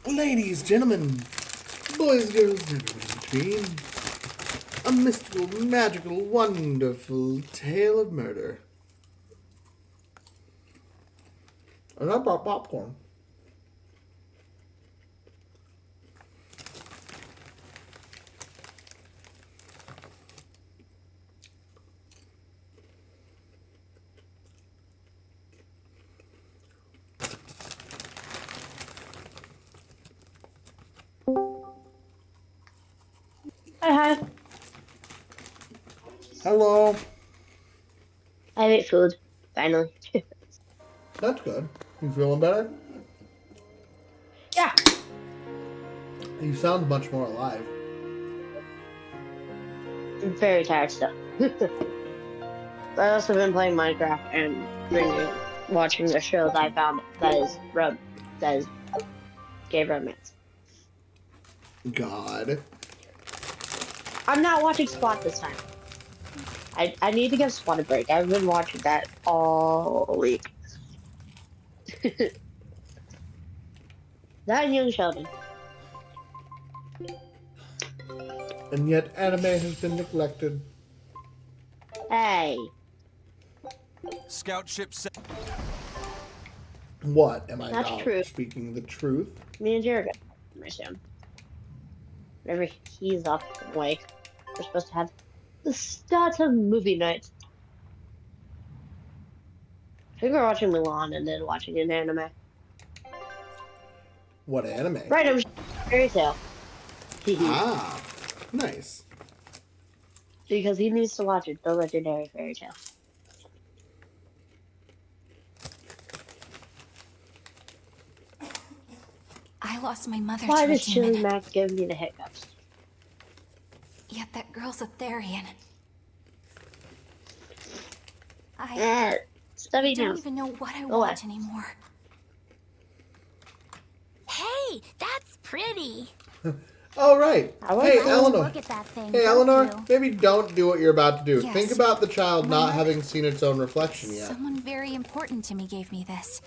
Ladies, gentlemen, boys, girls, and everybody in between, a mystical, magical, wonderful tale of murder. And I brought popcorn. Hi, hi. Hello. I ate food, finally. That's good. You feeling better? Yeah. You sound much more alive. I'm very tired still. But I also been playing Minecraft and watching the show that I found that is gay romance. God. I'm not watching SWAT this time. I need to give SWAT a break. I've been watching that all week. That and Young Sheldon. And yet anime has been neglected. Hey, Scout ship set. What? Am I that's not true. speaking the truth? Me and Jared got soon. Whenever he's up and awake, we're supposed to have the start of movie night. I think we're watching Milan and then watching an anime. What anime? Right, I'm Fairy Tale. Ah, nice. Because he needs to watch it, the legendary Fairy Tale. I lost my mother Why to a does Chili demon. Mac give me the hiccups? Yet that girl's a Therian. I Stubby don't nose. even know what I Go want away. anymore. Hey, that's pretty. All right. I want Hey, to Eleanor. Look at that thing. Hey, don't Eleanor. you? Maybe don't do what you're about to do. Yes. Think about the child My not mother- having seen its own reflection yet. Someone very important to me gave me this.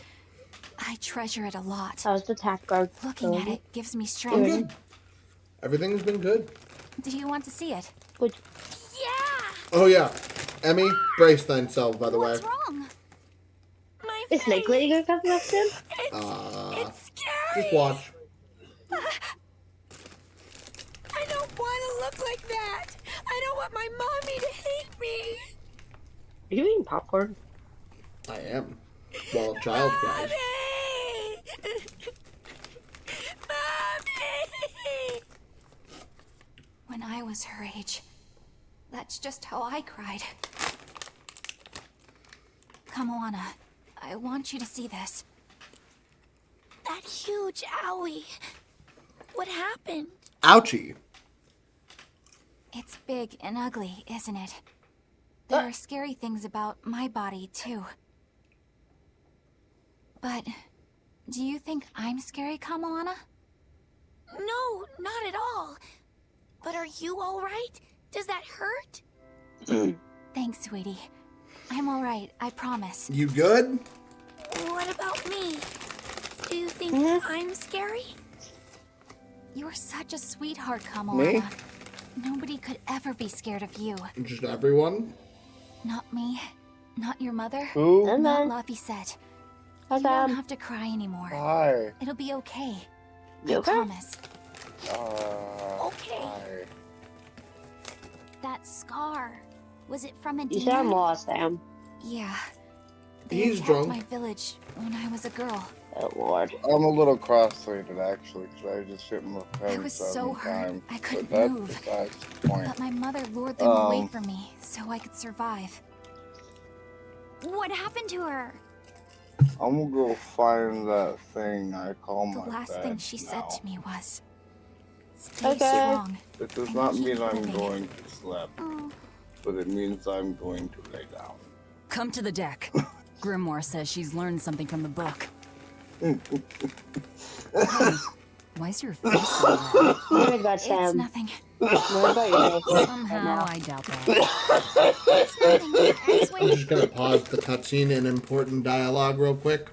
I treasure it a lot. How's the tack guard Looking at going? it gives me I'm strength. good. Everything's been good. Do you want to see it? Good. Yeah. Oh yeah, Emmy, brace thyself. By the way. What's wrong? My Is Snake Lady gonna come up soon? It's scary. Just watch. I don't want to look like that. I don't want my mommy to hate me. Are you eating popcorn? I am. While a child cries. Mommy! Mommy! When I was her age, that's just how I cried. Come, Alana. I want you to see this. That huge owie. What happened? Ouchie. It's big and ugly, isn't it? There are scary things about my body, too. But do you think I'm scary, Kamalana? No, not at all. But are you all right? Does that hurt? Thanks, sweetie. I'm all right, I promise. You good? What about me? Do you think I'm scary? You're such a sweetheart, Kamalana. Me? Nobody could ever be scared of you. Just everyone? Not me. Not your mother. Who? And Not then, Laphicet. hi, You don't Sam. have to cry anymore. Hi. It'll be okay. You I okay? promise. Okay. Hi. That scar. Was it from a You demon? sound lost, Sam. Yeah. They He's attacked drunk. my village when I was a girl. Oh, Lord. I'm a little cross-legged actually, because I just hit my I head was 7 so hurt, times. I couldn't but that's move. besides the point. But my mother lured them away Um, from me so I could survive. What happened to her? I'm gonna go find that thing I call The my last bed thing she said now. to me was, "Stay Okay. strong." It does I not keep mean I'm living. going to sleep, but it means I'm going to lay down. Come to the deck. Grimoire says she's learned something from the book. Why's your face so red? I'm worried about It's Sam. nothing. I'm worried about your face right Somehow, now. I doubt that. It's nothing. I I'm swear. just gonna pause the cutscene and important dialogue real quick.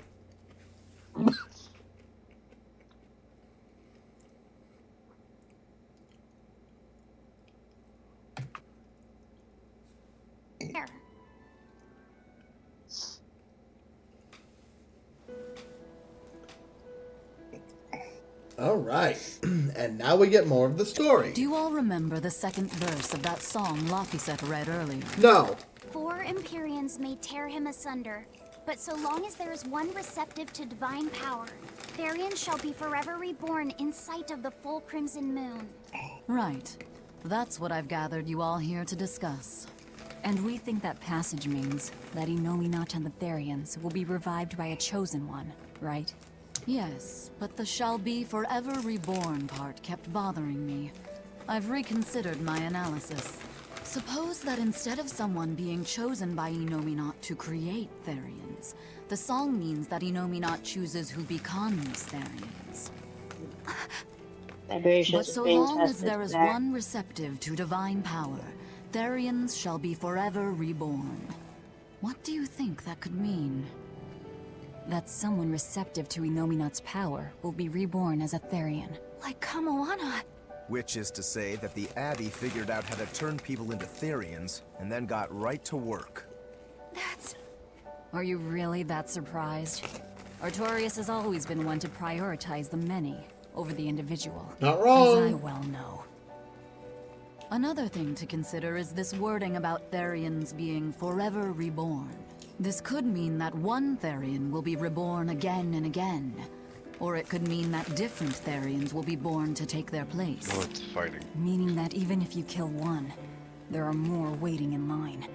Alright, and now we get more of the story. Do you all remember the second verse of that song Laphicet read earlier? No. 4 Empyreans may tear him asunder, but so long as there is one receptive to divine power, Therian shall be forever reborn in sight of the full crimson moon. Right. That's what I've gathered you all here to discuss. And we think that passage means that Inominat and the Therians will be revived by a chosen one, right? Yes, but the shall be forever reborn part kept bothering me. I've reconsidered my analysis. Suppose that instead of someone being chosen by Inominat to create Therians, the song means that Inominat chooses who becomes Therians. Vibrations But so being long as tested there is there. one receptive to divine power, Therians shall be forever reborn. What do you think that could mean? That someone receptive to Inominat's power will be reborn as a Therian. Like Kamoana. Which is to say that the Abbey figured out how to turn people into Therians, and then got right to work. That's... Are you really that surprised? Artorias has always been one to prioritize the many over the individual. Not As wrong. I well know. Another thing to consider is this wording about Therians being forever reborn. This could mean that one Therian will be reborn again and again. Or it could mean that different Therians will be born to take their place. Oh, it's fighting. Meaning that even if you kill one, there are more waiting in line.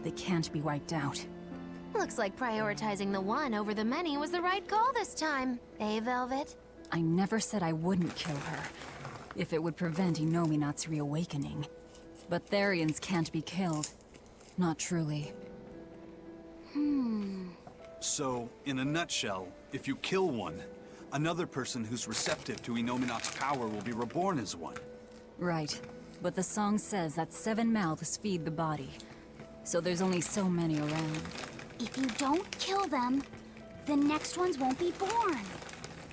They can't be wiped out. Looks like prioritizing the one over the many was the right call this time. Eh, Velvet? I never said I wouldn't kill her, if it would prevent Inominat's reawakening. But Therians can't be killed. Not truly. So, in a nutshell, if you kill one, another person who's receptive to Inominat's power will be reborn as one. Right. But the song says that 7 mouths feed the body. So there's only so many around. If you don't kill them, the next ones won't be born.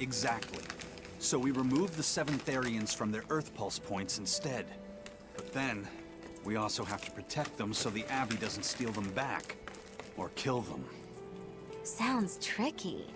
Exactly. So we remove the 7 Therians from their Earth Pulse points instead. But then, we also have to protect them so the Abbey doesn't steal them back. Or kill them. Sounds tricky.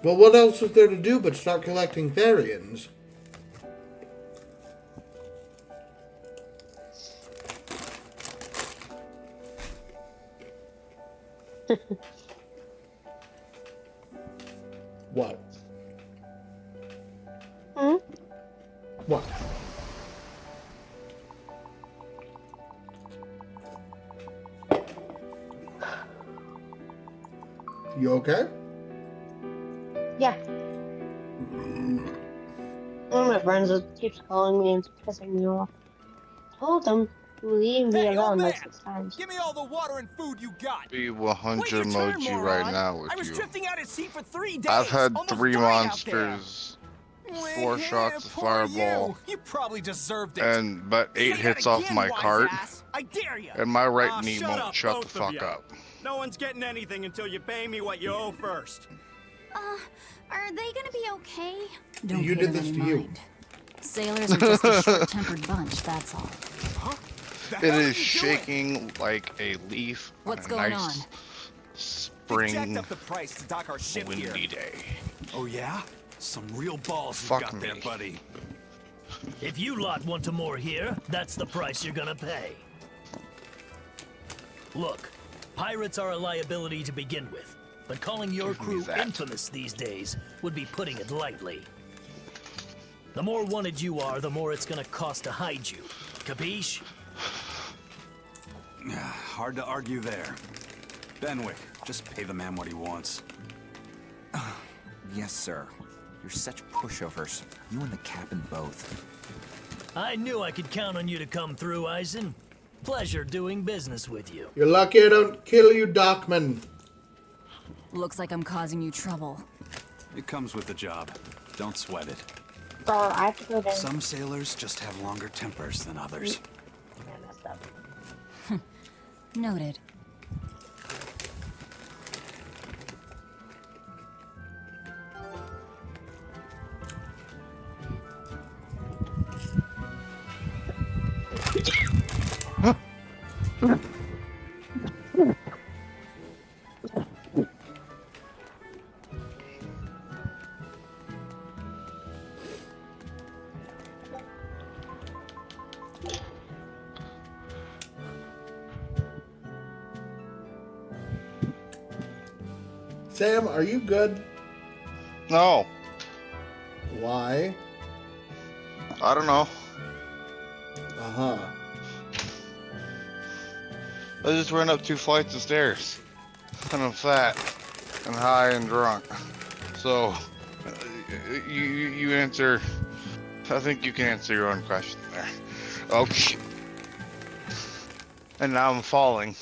Well, what else was there to do but start collecting Therians? What? Hmm? What? You okay? Yeah. One of my friends keeps calling me and pissing me off. Told him to leave me Hey, old alone like man! 6 times. Give me all the water and food you got! Be Wait 100 your turn, emoji right moron. now with I was you. drifting out at sea for 3 days. I've had Almost 3 died out there. monsters, 4 shots of Poor fireball, You probably deserved it. and but 8 Say that hits off again, my wise cart, ass. I dare you. and my right Aw, knee shut won't up, shut the both of fuck ya. up. No one's getting anything until you pay me what you owe first. Are they gonna be okay? Don't You pay did them this any to you. mind. Sailors are just a short-tempered bunch, that's all. The It hell are is you doing? shaking like a leaf What's on a going nice on? They spring jacked up the price to dock our ship here. windy day. Oh yeah? Some real balls you Fuck got there, me. buddy. If you lot want to moor here, that's the price you're gonna pay. Look, pirates are a liability to begin with, but calling your Give me crew that. infamous these days would be putting it lightly. The more wanted you are, the more it's gonna cost to hide you. Capiche? Hard to argue there. Benwick, just pay the man what he wants. Yes, sir. You're such pushovers. You and the captain both. I knew I could count on you to come through, Eisen. Pleasure doing business with you. You're lucky I don't kill you, Dockman. Looks like I'm causing you trouble. It comes with the job. Don't sweat it. So I have to go down. Some sailors just have longer tempers than others. I messed up. Noted. Sam, are you good? No, Why? I don't know. Uh-huh. I just ran up 2 flights of stairs. And I'm fat and high and drunk. So, you answer. I think you can answer your own question there. Okay. And now I'm falling.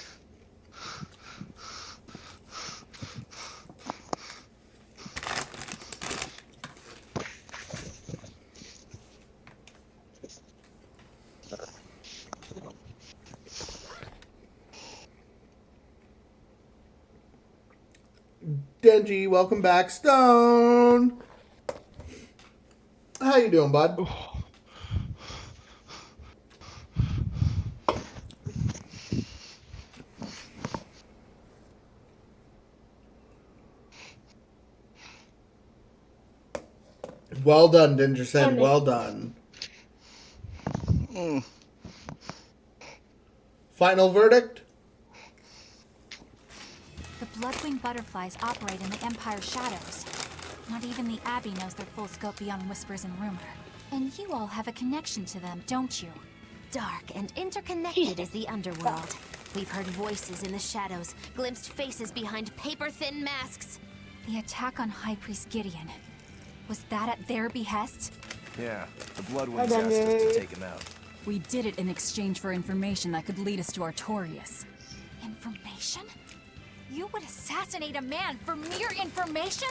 Denji, welcome back. Stone! How you doing, bud? Well done, Dingerson. Well done. Final verdict? The Bloodwing butterflies operate in the Empire's shadows. Not even the Abbey knows their full scope beyond whispers and rumor. And you all have a connection to them, don't you? Dark and interconnected is the underworld. We've heard voices in the shadows, glimpsed faces behind paper-thin masks. The attack on High Priest Gideon. Was that at their behest? Yeah, the Bloodwings asked us to take him out. We did it in exchange for information that could lead us to Artorias. Information? You would assassinate a man for mere information?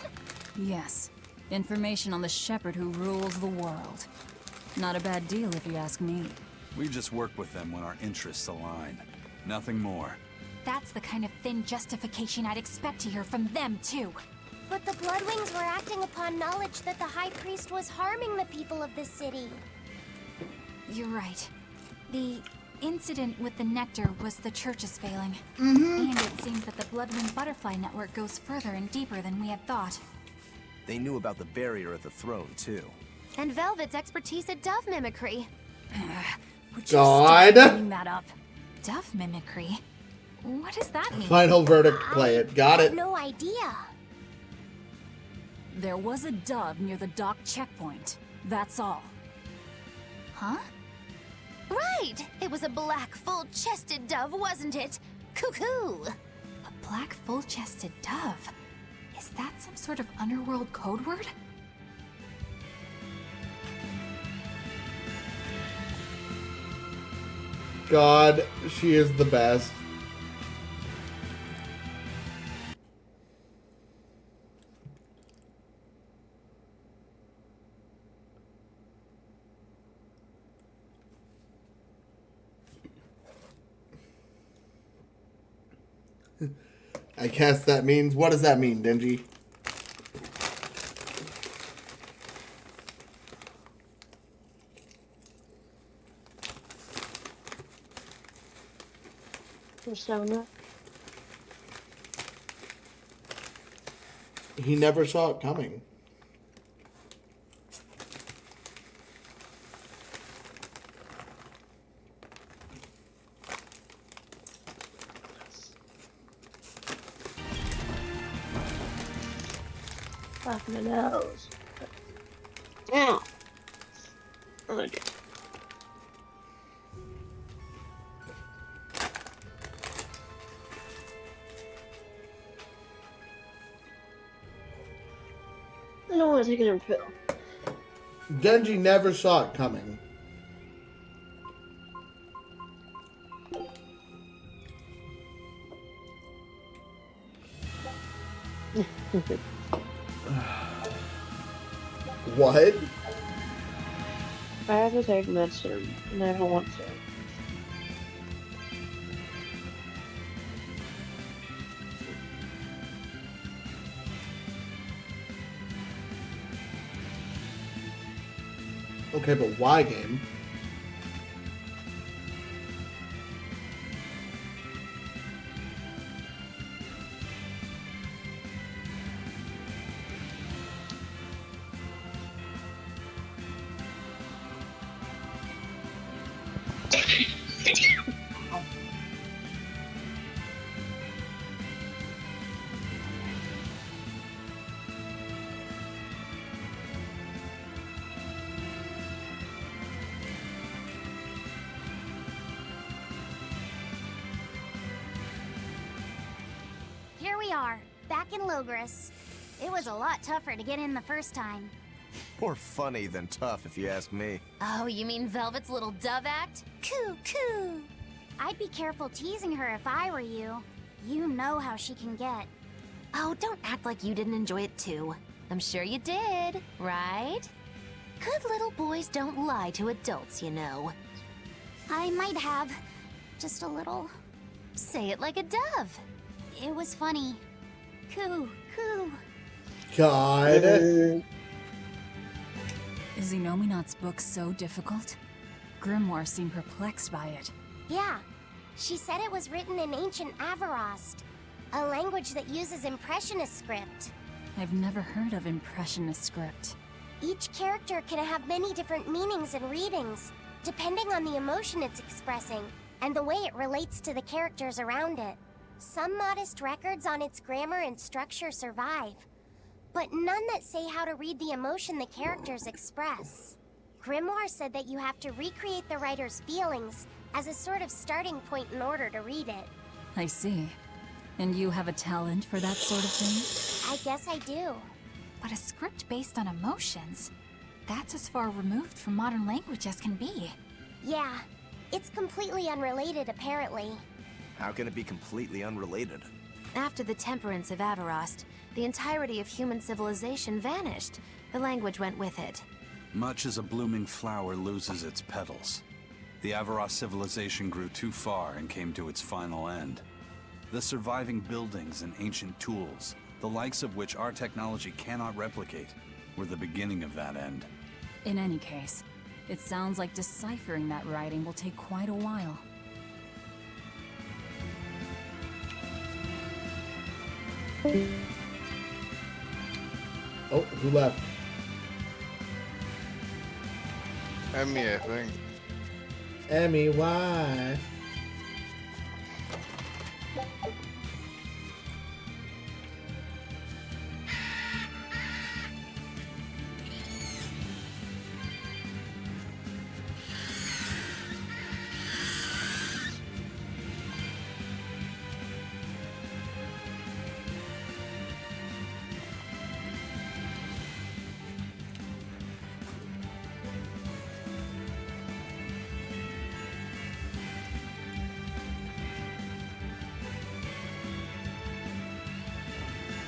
Yes. Information on the shepherd who rules the world. Not a bad deal if you ask me. We just work with them when our interests align. Nothing more. That's the kind of thin justification I'd expect to hear from them, too. But the Bloodwings were acting upon knowledge that the High Priest was harming the people of the city. You're right. The incident with the nectar was the church's failing. And it seems that the Bloodwing Butterfly Network goes further and deeper than we had thought. They knew about the barrier at the throne, too. And Velvet's expertise at dove mimicry. Would you stop bringing that up? Dove mimicry? What does that mean? Final verdict, play it. Got I it. have no idea. There was a dove near the dock checkpoint. That's all. Huh? Right! It was a black, full-chested dove, wasn't it? Cuckoo! A black, full-chested dove? Is that some sort of underworld code word? God, she is the best. I guess that means, what does that mean, Denji? Persona. He never saw it coming. Fuck my nose. Ow. Okay. I don't want to take another pill. Genji never saw it coming. What? I have to take medicine, and I don't want to. Okay, but why game? Here we are, back in Logris. It was a lot tougher to get in the first time. More funny than tough, if you ask me. Oh, you mean Velvet's little dove act? Coo, coo. I'd be careful teasing her if I were you. You know how she can get. Oh, don't act like you didn't enjoy it too. I'm sure you did, right? Good little boys don't lie to adults, you know. I might have. Just a little. Say it like a dove. It was funny. Coo, coo. God. Is Inominat's book so difficult? Grimoire seemed perplexed by it. Yeah. She said it was written in ancient Avarost, a language that uses Impressionist script. I've never heard of Impressionist script. Each character can have many different meanings and readings, depending on the emotion it's expressing and the way it relates to the characters around it. Some modest records on its grammar and structure survive, but none that say how to read the emotion the characters express. Grimoire said that you have to recreate the writer's feelings as a sort of starting point in order to read it. I see. And you have a talent for that sort of thing? I guess I do. But a script based on emotions? That's as far removed from modern language as can be. Yeah, it's completely unrelated apparently. How can it be completely unrelated? After the temperance of Avarost, the entirety of human civilization vanished. The language went with it. Much as a blooming flower loses its petals, the Avarost civilization grew too far and came to its final end. The surviving buildings and ancient tools, the likes of which our technology cannot replicate, were the beginning of that end. In any case, it sounds like deciphering that writing will take quite a while. Oh, who left? Emmy, I think. Emmy, why?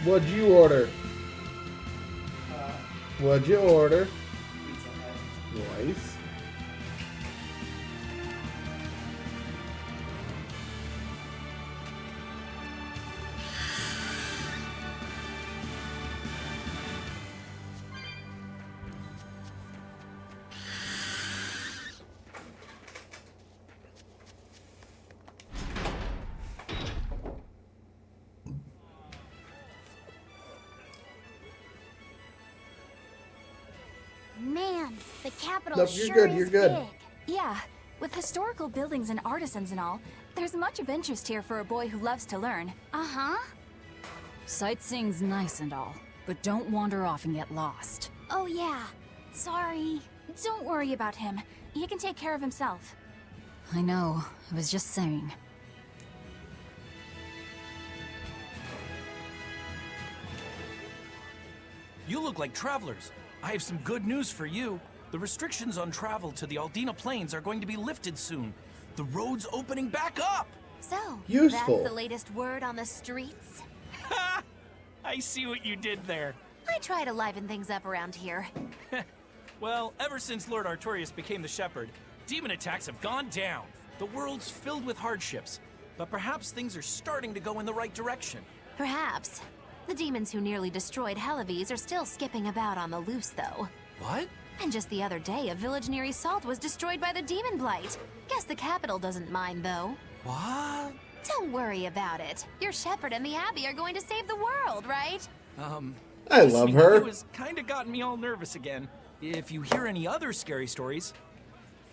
What'd you order? What'd you order? Nice. Man, the capital Nope, you're sure good, is you're good. big. Yeah, with historical buildings and artisans and all, there's much of interest here for a boy who loves to learn. Uh-huh. Sightseeing's nice and all, but don't wander off and get lost. Oh yeah. Sorry. Don't worry about him. He can take care of himself. I know, I was just saying. You look like travelers. I have some good news for you. The restrictions on travel to the Aldina Plains are going to be lifted soon. The road's opening back up! So, Useful. that's the latest word on the streets? Ha! I see what you did there. I try to liven things up around here. Well, ever since Lord Artorias became the Shepherd, demon attacks have gone down. The world's filled with hardships, but perhaps things are starting to go in the right direction. Perhaps. The demons who nearly destroyed Helaves are still skipping about on the loose, though. What? And just the other day, a village near Salt was destroyed by the demon blight. Guess the capital doesn't mind, though. What? Don't worry about it. Your shepherd and the Abbey are going to save the world, right? I love her. You has kind of gotten me all nervous again. If you hear any other scary stories,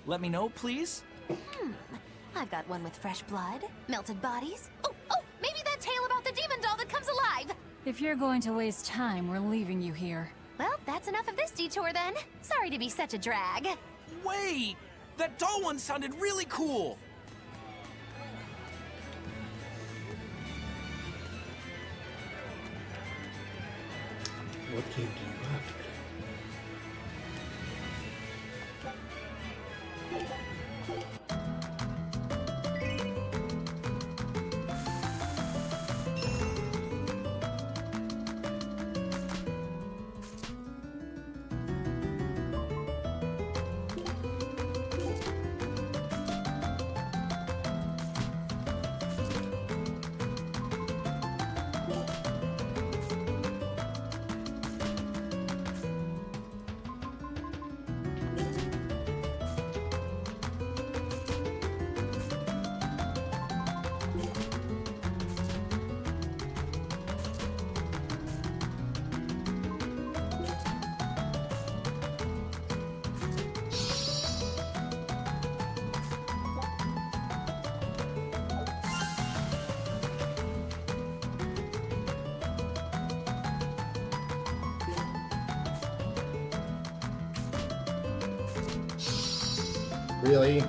let me know, please. I've got one with fresh blood, melted bodies. Oh, maybe that tale about the demon doll that comes alive. If you're going to waste time, we're leaving you here. Well, that's enough of this detour then. Sorry to be such a drag. Wait! That doll one sounded really cool! What game do you have to play? Really?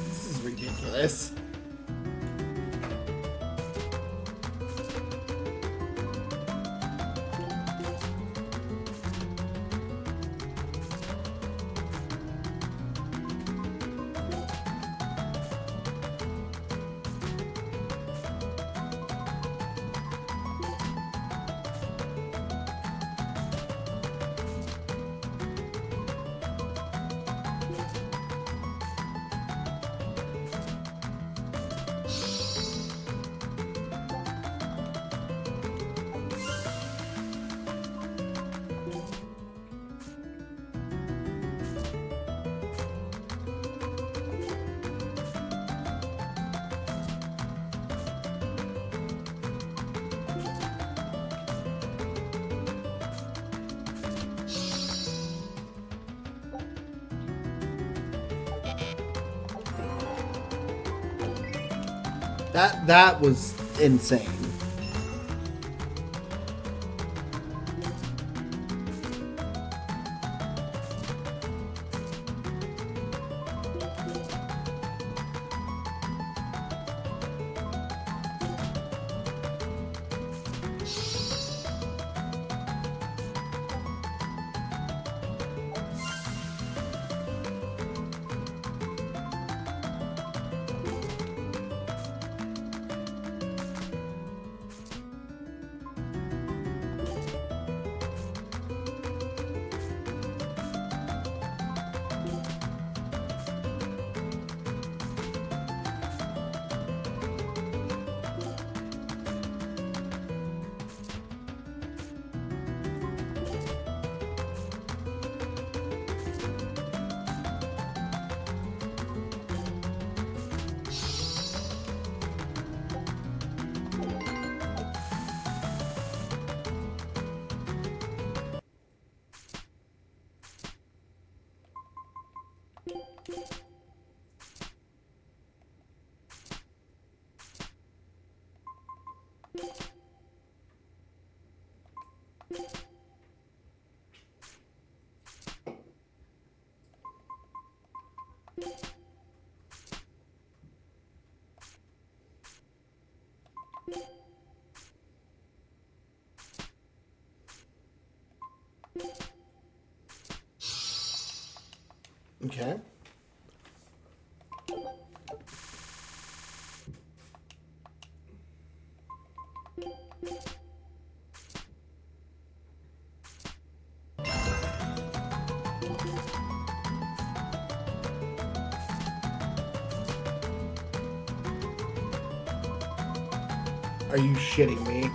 This is ridiculous. That was insane. Okay. Are you shitting me?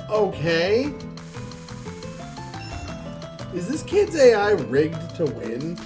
Okay. Is this kid's AI rigged to win?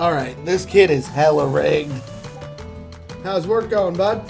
Alright, this kid is hella rigged. How's work going, bud?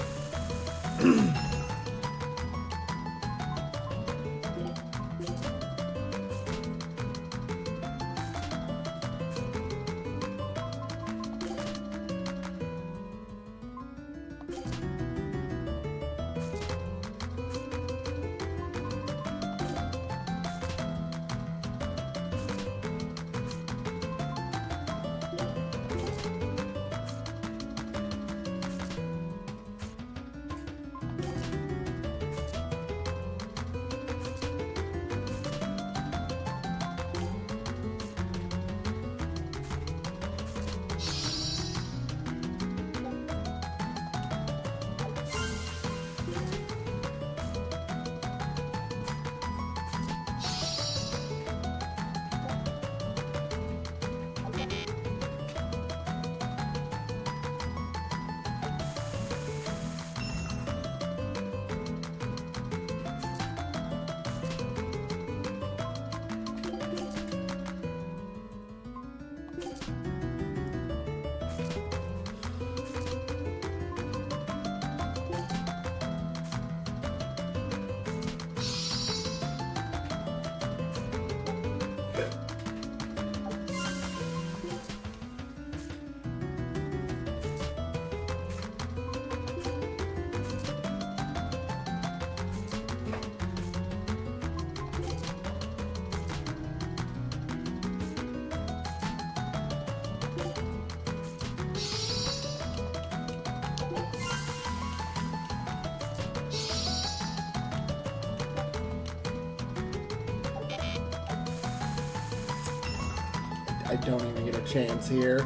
I don't even get a chance here.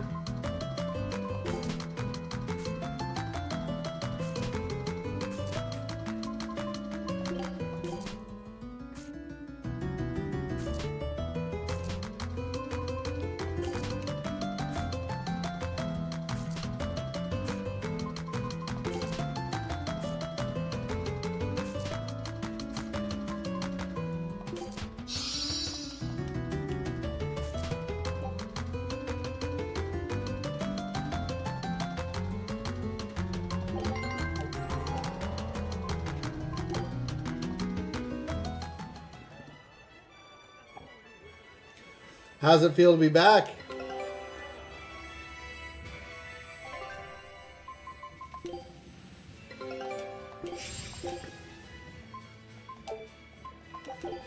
How's it feel to be back?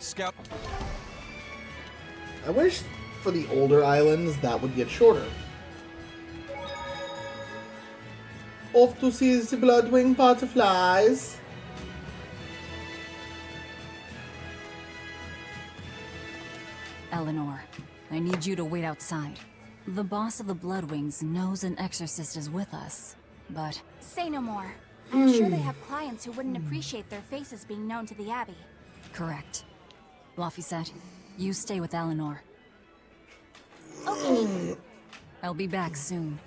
Scout. I wish for the older islands that would get shorter. Off to see the blood-winged butterflies. Eleanor, I need you to wait outside. The boss of the Bloodwings knows an exorcist is with us, but... Say no more. I'm sure they have clients who wouldn't appreciate their faces being known to the Abbey. Correct. Laphicet, you stay with Eleanor. Okay. I'll be back soon.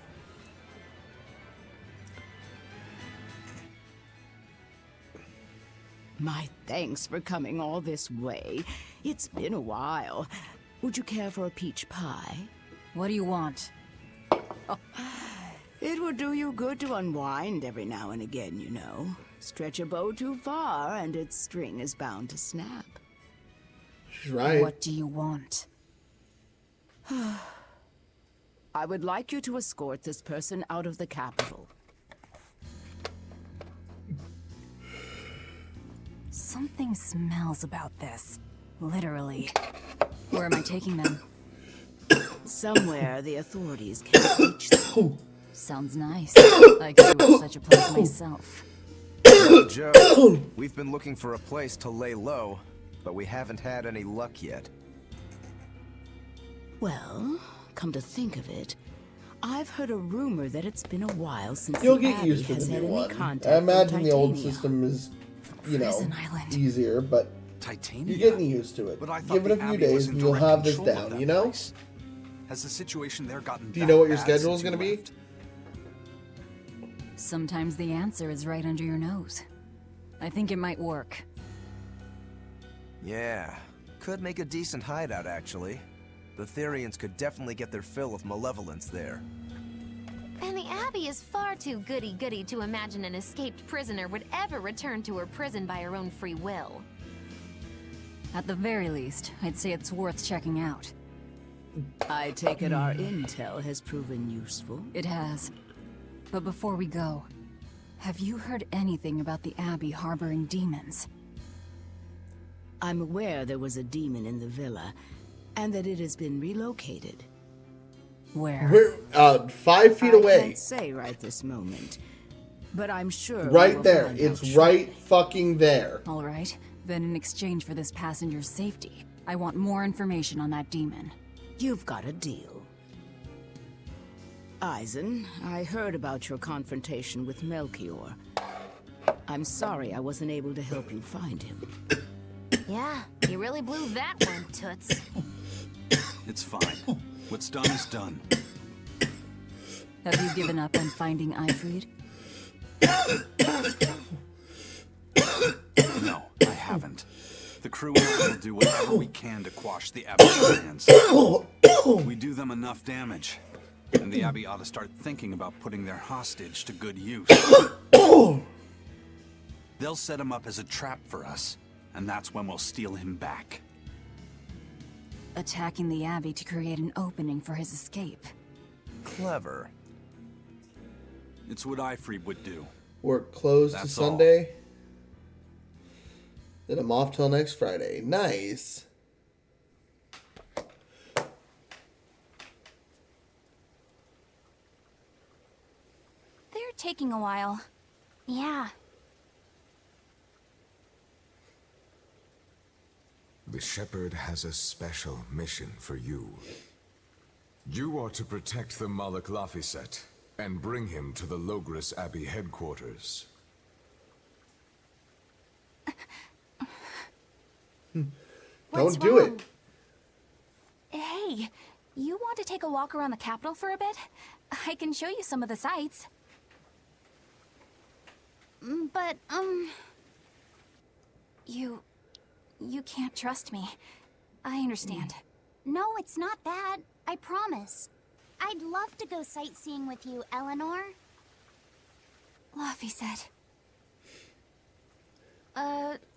My thanks for coming all this way. It's been a while. Would you care for a peach pie? What do you want? It would do you good to unwind every now and again, you know. Stretch a bow too far and its string is bound to snap. She's right. What do you want? I would like you to escort this person out of the capital. Something smells about this. Literally. Where am I taking them? Somewhere the authorities can't reach them. Sounds nice. I could do with such a place myself. Joe, we've been looking for a place to lay low, but we haven't had any luck yet. Well, come to think of it, I've heard a rumor that it's been a while since You'll the get Abbey used to has the had new any one. contact I imagine from the old Titania. system is, you know, Prison Island. easier, but Titania. you're getting used to it. But I thought Give it a the few Abbey was days in and you'll direct have this control of down, that you know? place. Has the situation there gotten Do you know what your bad schedule is since going to you be? left? Sometimes the answer is right under your nose. I think it might work. Yeah, could make a decent hideout, actually. The Therians could definitely get their fill of malevolence there. And the Abbey is far too goody-goody to imagine an escaped prisoner would ever return to her prison by her own free will. At the very least, I'd say it's worth checking out. I take it our intel has proven useful. It has. But before we go, have you heard anything about the Abbey harboring demons? I'm aware there was a demon in the villa, and that it has been relocated. Where? We're 5 feet I away. can't say right this moment, but I'm sure we Right will there. find It's out right shortly. fucking there. All right. Then in exchange for this passenger's safety, I want more information on that demon. You've got a deal. Eisen, I heard about your confrontation with Melchior. I'm sorry I wasn't able to help you find him. Yeah, you really blew that one, Toots. It's fine. What's done is done. Have you given up on finding Ifrid? No, I haven't. The crew and I will do whatever we can to quash the Abbey's plans. We do them enough damage, and the Abbey ought to start thinking about putting their hostage to good use. They'll set him up as a trap for us, and that's when we'll steal him back. Attacking the Abbey to create an opening for his escape. Clever. It's what Ifrid would do. Work closed to That's all. Sunday. Then I'm off till next Friday. Nice. They're taking a while. Yeah. The Shepherd has a special mission for you. You are to protect the Malak Laphicet and bring him to the Logris Abbey headquarters. Don't do it. Hey, you want to take a walk around the capital for a bit? I can show you some of the sights. But, You can't trust me. I understand. No, it's not that. I promise. I'd love to go sightseeing with you, Eleanor. Laphicet.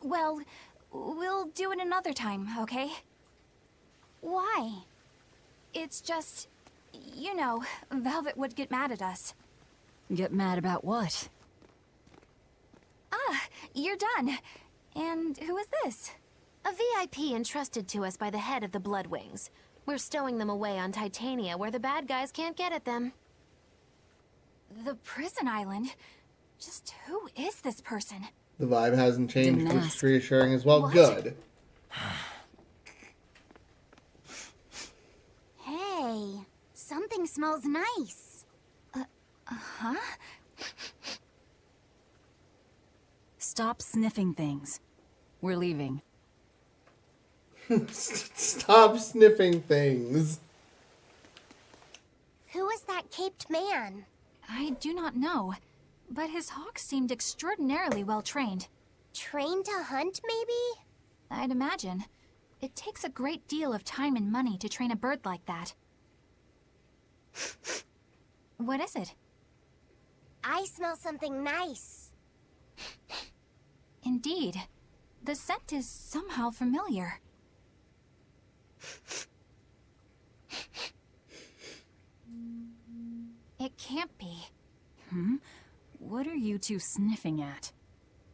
Well, we'll do it another time, okay? Why? It's just, you know, Velvet would get mad at us. Get mad about what? Ah, you're done. And who is this? A VIP entrusted to us by the head of the Bloodwings. We're stowing them away on Titania where the bad guys can't get at them. The prison island? Just who is this person? The vibe hasn't changed, Didn't which is ask. reassuring as well. What? Good. Hey, something smells nice. Huh? Stop sniffing things. We're leaving. Stop sniffing things. Who is that caped man? I do not know, but his hawk seemed extraordinarily well trained. Trained to hunt, maybe? I'd imagine. It takes a great deal of time and money to train a bird like that. What is it? I smell something nice. Indeed. The scent is somehow familiar. It can't be. What are you two sniffing at?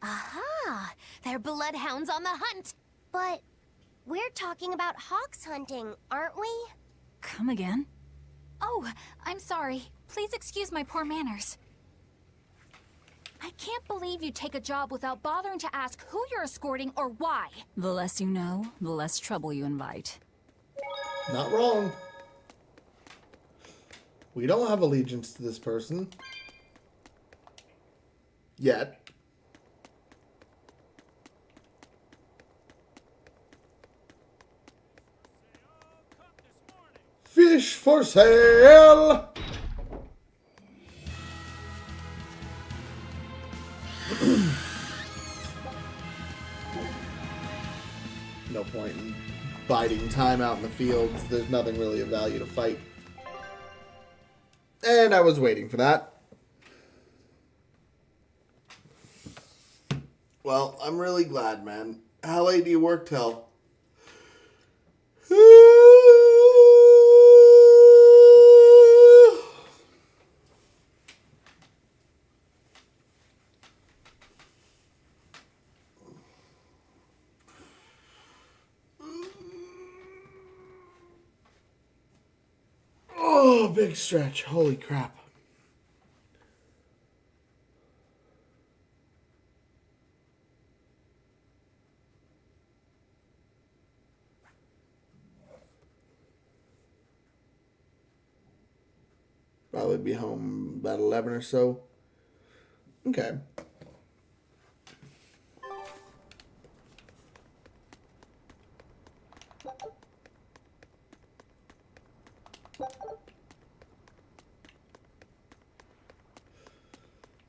Aha! They're bloodhounds on the hunt! But we're talking about hawks hunting, aren't we? Come again? Oh, I'm sorry. Please excuse my poor manners. I can't believe you take a job without bothering to ask who you're escorting or why. The less you know, the less trouble you invite. Not wrong. We don't have allegiance to this person. Yet. Fish for sale! No point in biding time out in the fields. There's nothing really of value to fight. And I was waiting for that. Well, I'm really glad, man. How late do you work till? Oh, big stretch. Holy crap. Probably be home about 11 or so. Okay.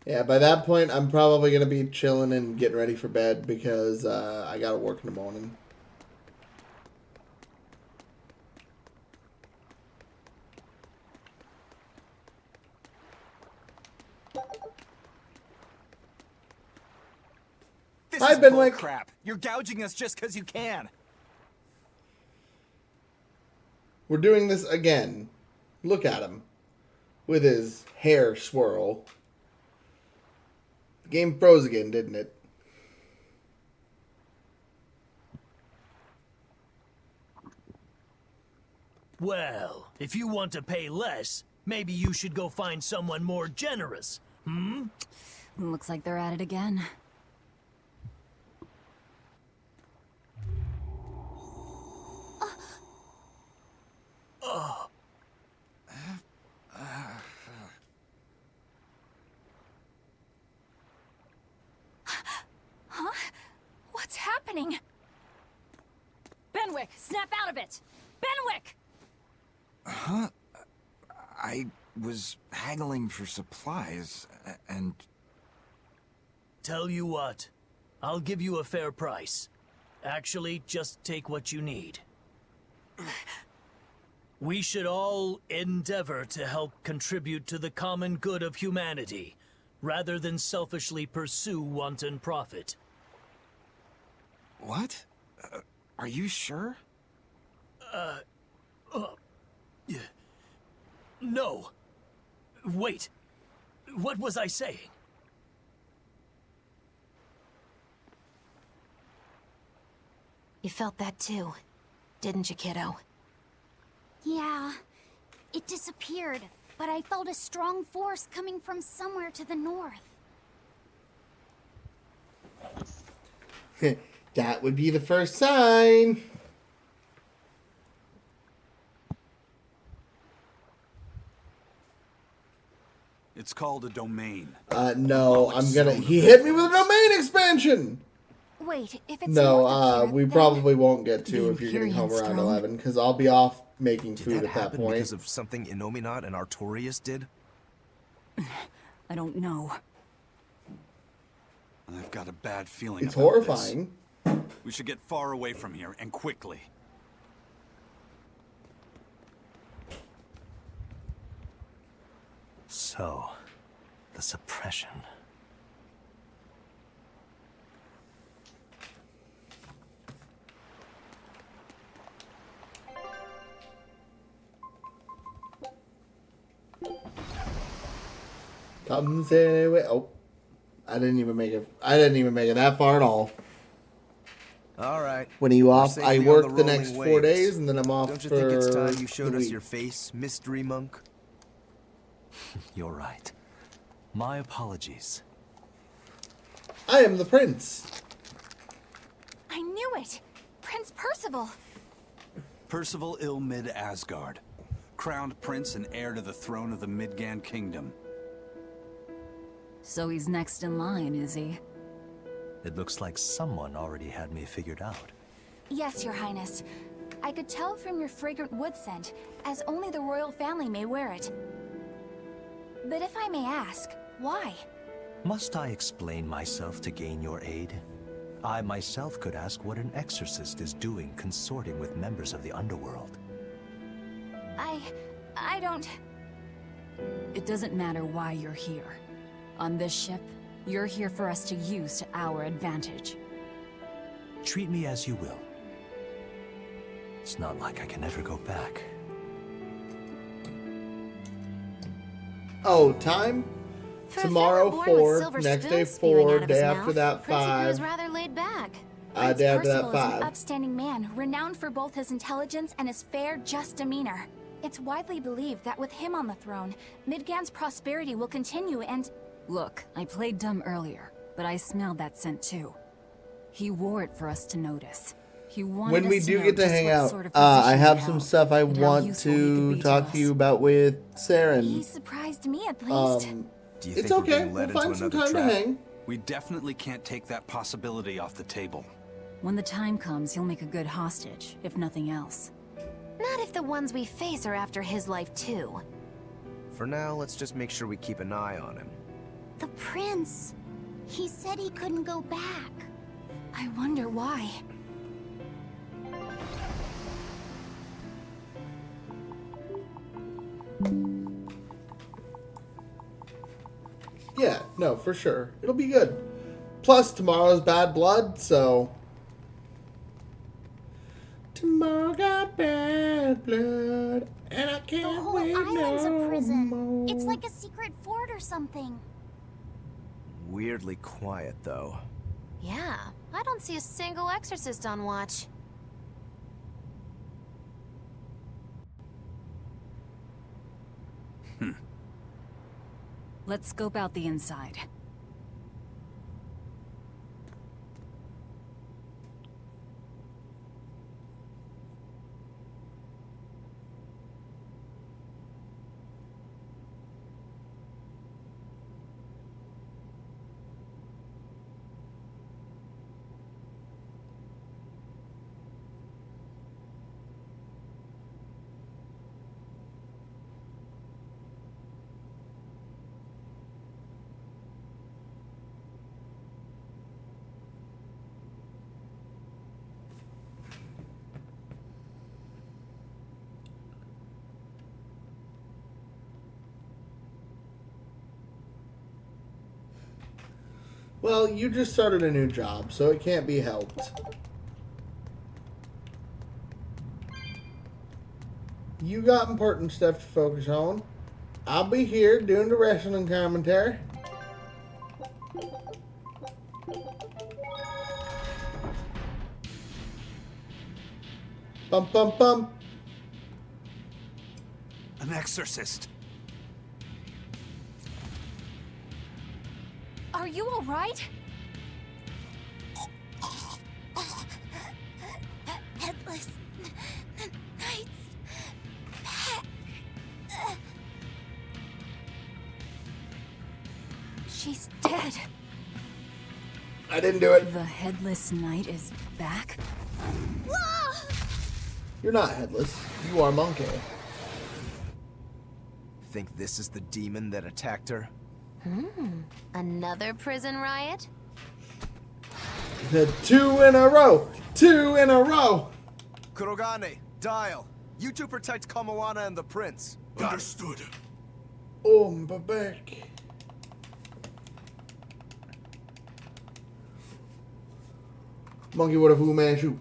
Yeah, by that point, I'm probably going to be chilling and getting ready for bed because I got to work in the morning. This I've is been bull like- crap. You're gouging us just because you can. We're doing this again. Look at him. With his hair swirl. The game froze again, didn't it? Well, if you want to pay less, maybe you should go find someone more generous. Looks like they're at it again. happening? Benwick, snap out of it! Benwick! Huh? I was haggling for supplies, and... Tell you what, I'll give you a fair price. Actually, just take what you need. We should all endeavor to help contribute to the common good of humanity, rather than selfishly pursue wanton profit. What? Are you sure? No. Wait. What was I saying? You felt that too, didn't you, kiddo? Yeah, it disappeared, but I felt a strong force coming from somewhere to the north. That would be the first sign. It's called a domain. No, I'm gonna... He hit me with a domain expansion! Wait, if it's No, we then... probably won't get to The if you're getting home Empyrean's around throne? 11, because I'll be off making Did food that at that happen point. because of something Innominat and Artorias did? I don't know. I've got a bad feeling It's about horrifying. this. We should get far away from here, and quickly. So, the suppression. Comes anyway. Oh, I didn't even make it. I didn't even make it that far at all. All right. When are you We're off? I safely on work the rolling next 4 waves. days, and then I'm off Don't you for think it's time you showed the us week. your face, mystery monk? You're right. My apologies. I am the prince. I knew it! Prince Percival! Percival Mid Asgard, crowned prince and heir to the throne of the Midgand Kingdom. So he's next in line, is he? It looks like someone already had me figured out. Yes, Your Highness. I could tell from your fragrant wood scent, as only the royal family may wear it. But if I may ask, why? Must I explain myself to gain your aid? I myself could ask what an exorcist is doing consorting with members of the underworld. I don't... It doesn't matter why you're here. On this ship, you're here for us to use to our advantage. Treat me as you will. It's not like I can ever go back. Oh, time? For Tomorrow a fellow born with 4, silver next day spoons spewing 4, out of day his after mouth, that Prince appears 5. rather laid back. Day after that Percival is an 5. upstanding man, renowned for both his intelligence and his fair, just demeanor. It's widely believed that with him on the throne, Midgand's prosperity will continue and... Look, I played dumb earlier, but I smelled that scent too. He wore it for us to notice. He wanted When we us do know get to just hang what out, sort of I position have he some held, stuff I and how want useful he could to be talk to us. you about with He Saren. surprised me at least. Do you It's think we're okay. being We'll led into find some another time trap? to hang. We definitely can't take that possibility off the table. When the time comes, he'll make a good hostage, if nothing else. Not if the ones we face are after his life too. For now, let's just make sure we keep an eye on him. The prince. He said he couldn't go back. I wonder why. Yeah, no, for sure. It'll be good. Plus, tomorrow's Bad Blood, so... Tomorrow got bad blood, and I The can't whole wait island's no a prison. more. It's like a secret fort or something. Weirdly quiet, though. Yeah, I don't see a single exorcist on watch. Let's scope out the inside. Well, you just started a new job, so it can't be helped. You got important stuff to focus on. I'll be here doing the wrestling commentary. Bum bum bum. An exorcist. Are you alright? Headless Knights back. She's dead. I didn't do it. The Headless Knight is back? You're not headless. You are Monkey. Think this is the demon that attacked her? Another prison riot? The 2 in a row. 2 in a row. Kurogane, Dial. You two protect Kamoana and the prince. Understood. Back. Monkey with a Fu Manchu.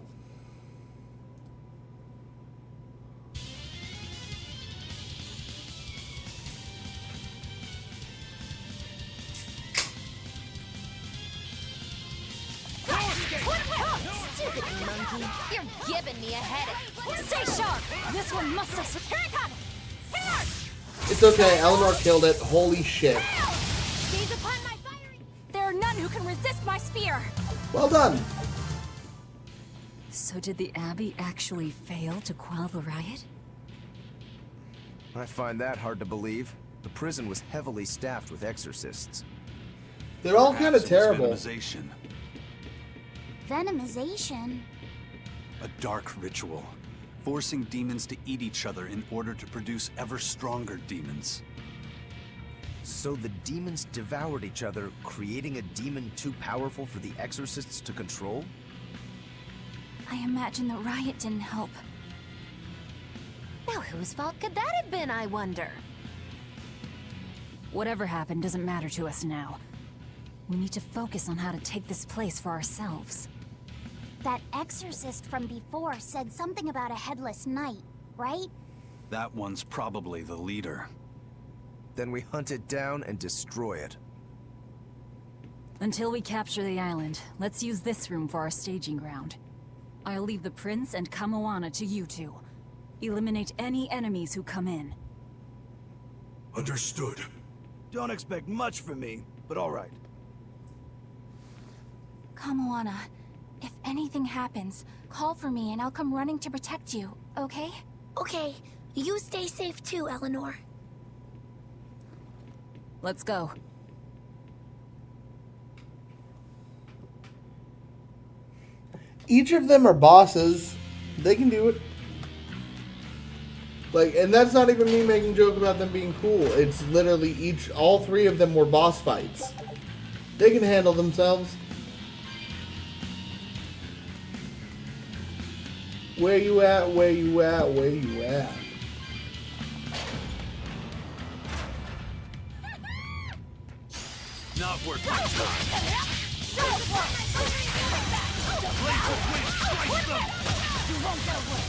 Stupid monkey. You're giving me a headache. Stay sharp! This one must have... Here it comes! It's okay, Eleanor killed it. Holy shit. Seize upon my fiery... There are none who can resist my spear! Well done. So did the Abbey actually fail to quell the riot? I find that hard to believe. The prison was heavily staffed with exorcists. They're all kind of Perhaps it was terrible. venomization. Venomization. A dark ritual, forcing demons to eat each other in order to produce ever stronger demons. So the demons devoured each other, creating a demon too powerful for the exorcists to control? I imagine the riot didn't help. Now whose fault could that have been, I wonder? Whatever happened doesn't matter to us now. We need to focus on how to take this place for ourselves. That exorcist from before said something about a headless knight, right? That one's probably the leader. Then we hunt it down and destroy it. Until we capture the island, let's use this room for our staging ground. I'll leave the prince and Kamoana to you two. Eliminate any enemies who come in. Understood. Don't expect much from me, but all right. Kamoana, if anything happens, call for me and I'll come running to protect you, okay? Okay, you stay safe too, Eleanor. Let's go. Each of them are bosses. They can do it. Like, and that's not even me making a joke about them being cool. It's literally all 3 of them were boss fights. They can handle themselves. Where you at? Where you at? Where you at? Not worth my time. You won't get away!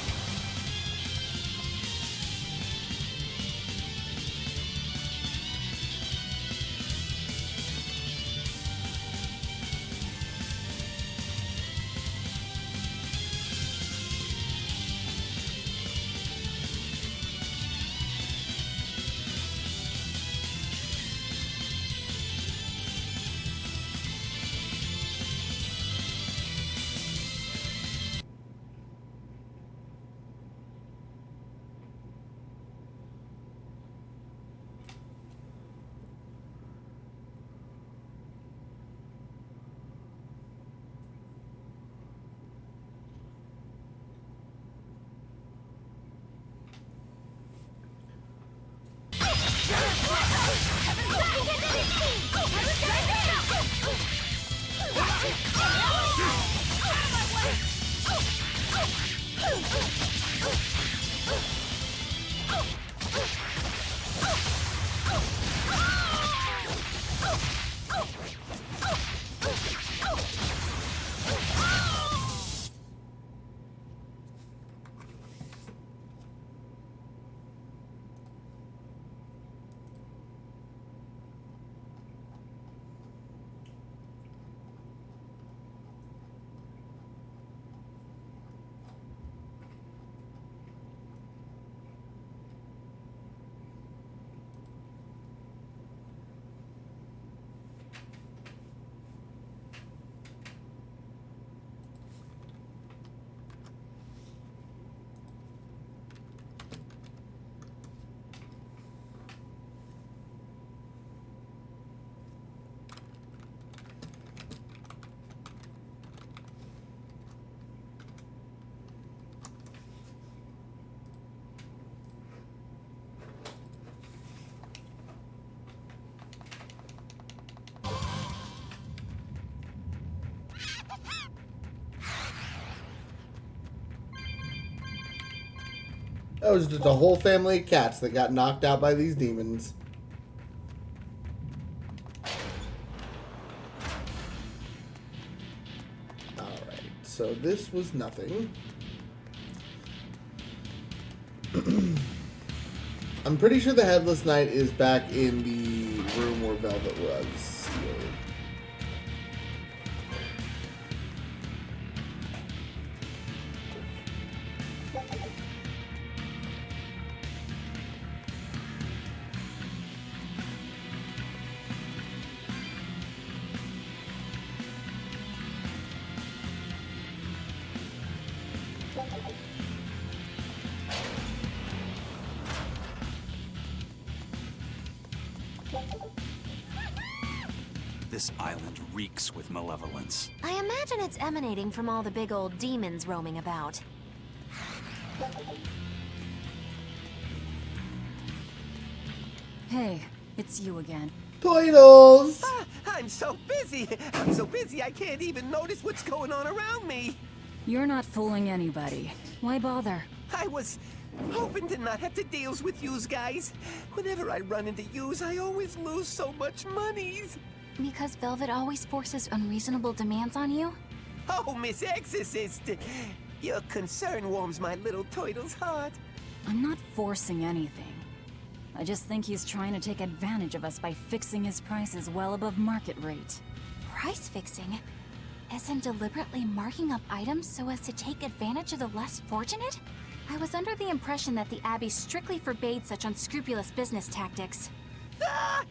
That was just a whole family of cats that got knocked out by these demons. Alright, so this was nothing. I'm pretty sure the Headless Knight is back in the room where Velvet was sealed. This island reeks with malevolence. I imagine it's emanating from all the big old demons roaming about. Hey, it's you again. Titles! I'm so busy. I'm so busy I can't even notice what's going on around me. You're not fooling anybody. Why bother? I was hoping to not have to deal with yous guys. Whenever I run into yous, I always lose so much monies. Because Velvet always forces unreasonable demands on you? Oh, Miss Exorcist, your concern warms my little turtle's heart. I'm not forcing anything. I just think he's trying to take advantage of us by fixing his prices well above market rate. Price fixing? As in deliberately marking up items so as to take advantage of the less fortunate? I was under the impression that the Abbey strictly forbade such unscrupulous business tactics. Ah!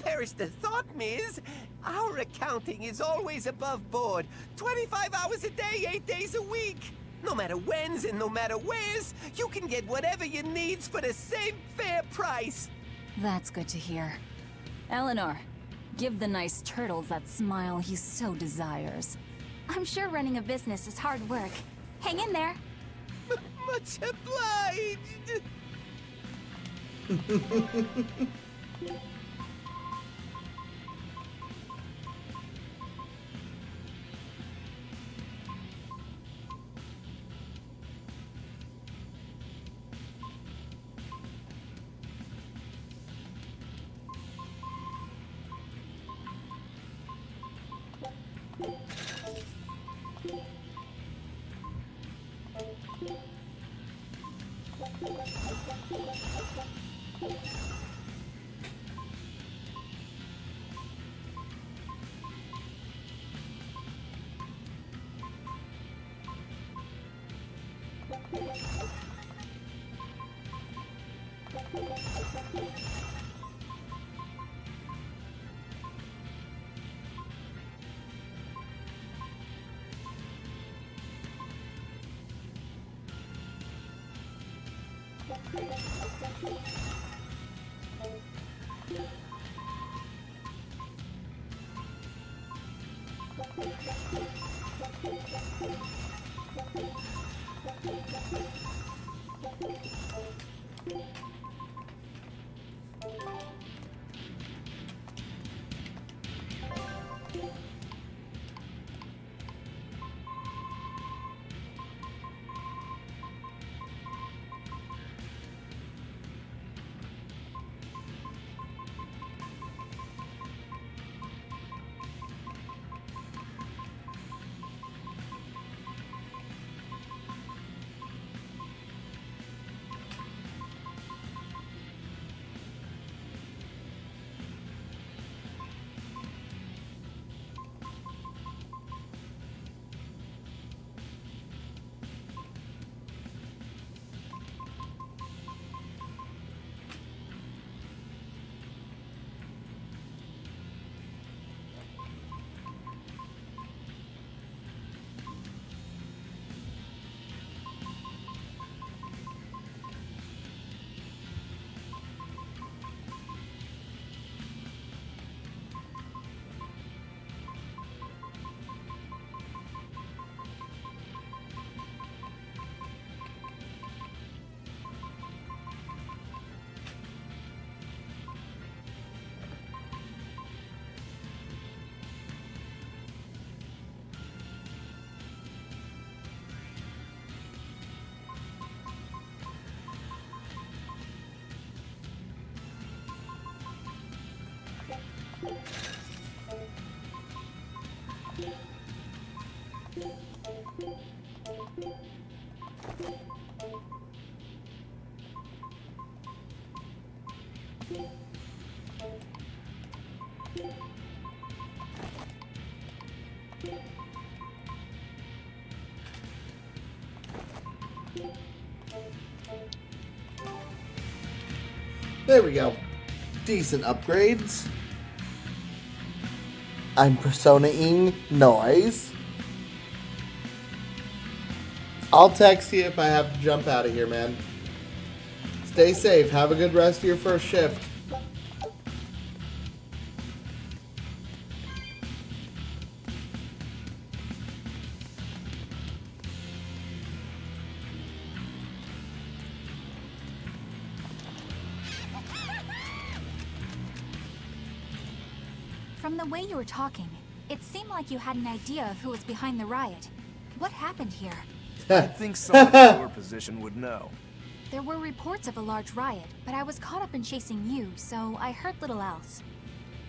Perish the thought, Miss. Our accounting is always above board. 25 hours a day, 8 days a week. No matter whens and no matter wheres, you can get whatever you needs for the same fair price. That's good to hear. Eleanor, give the nice turtles that smile he so desires. I'm sure running a business is hard work. Hang in there. Much obliged. There we go. Decent upgrades. I'm persona-ing noise. I'll text you if I have to jump out of here, man. Stay safe. Have a good rest of your first shift. From the way you were talking, it seemed like you had an idea of who was behind the riot. What happened here? I think someone in your position would know. There were reports of a large riot, but I was caught up in chasing you, so I heard little else.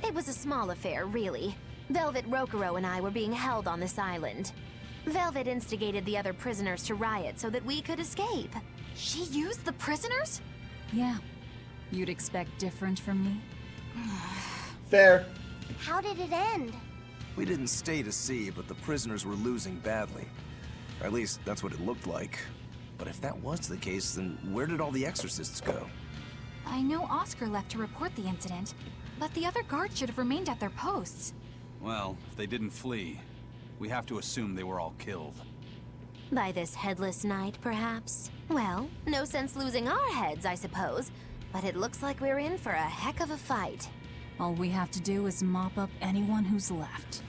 It was a small affair, really. Velvet, Rokuro, and I were being held on this island. Velvet instigated the other prisoners to riot so that we could escape. She used the prisoners? Yeah. You'd expect different from me? Fair. How did it end? We didn't stay to see, but the prisoners were losing badly. At least, that's what it looked like. But if that was the case, then where did all the exorcists go? I know Oscar left to report the incident, but the other guards should have remained at their posts. Well, if they didn't flee, we have to assume they were all killed. By this headless knight, perhaps? Well, no sense losing our heads, I suppose. But it looks like we're in for a heck of a fight. All we have to do is mop up anyone who's left.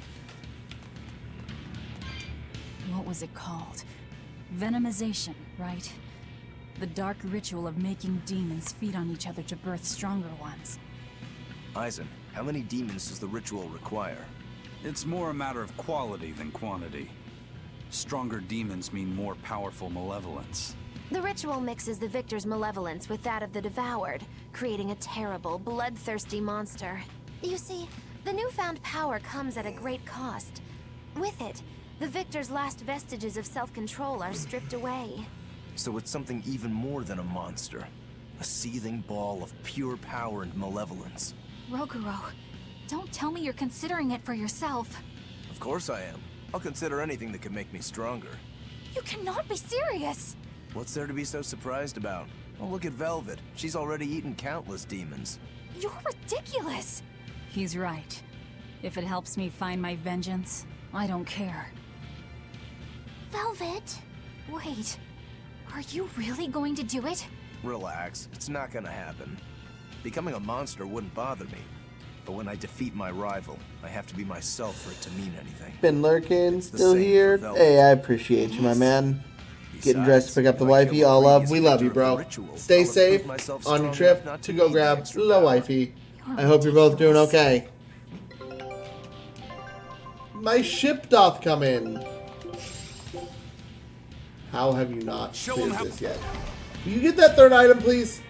What was it called? Venomization, right? The dark ritual of making demons feed on each other to birth stronger ones. Eisen, how many demons does the ritual require? It's more a matter of quality than quantity. Stronger demons mean more powerful malevolence. The ritual mixes the victor's malevolence with that of the devoured, creating a terrible, bloodthirsty monster. You see, the newfound power comes at a great cost. With it, the victor's last vestiges of self-control are stripped away. So it's something even more than a monster. A seething ball of pure power and malevolence. Rokuro, don't tell me you're considering it for yourself. Of course I am. I'll consider anything that can make me stronger. You cannot be serious! What's there to be so surprised about? Oh, look at Velvet. She's already eaten countless demons. You're ridiculous! He's right. If it helps me find my vengeance, I don't care. Velvet? Wait, are you really going to do it? Relax, it's not gonna happen. Becoming a monster wouldn't bother me. But when I defeat my rival, I have to be myself for it to mean anything. Been lurking, still here. Hey, I appreciate you, my man. Getting dressed to pick up the wifey. All love. We love you, bro. Stay safe on your trip to go grab the wifey. I hope you're both doing okay. My ship doth come in. How have you not cleared this yet? Will you get that third item, please?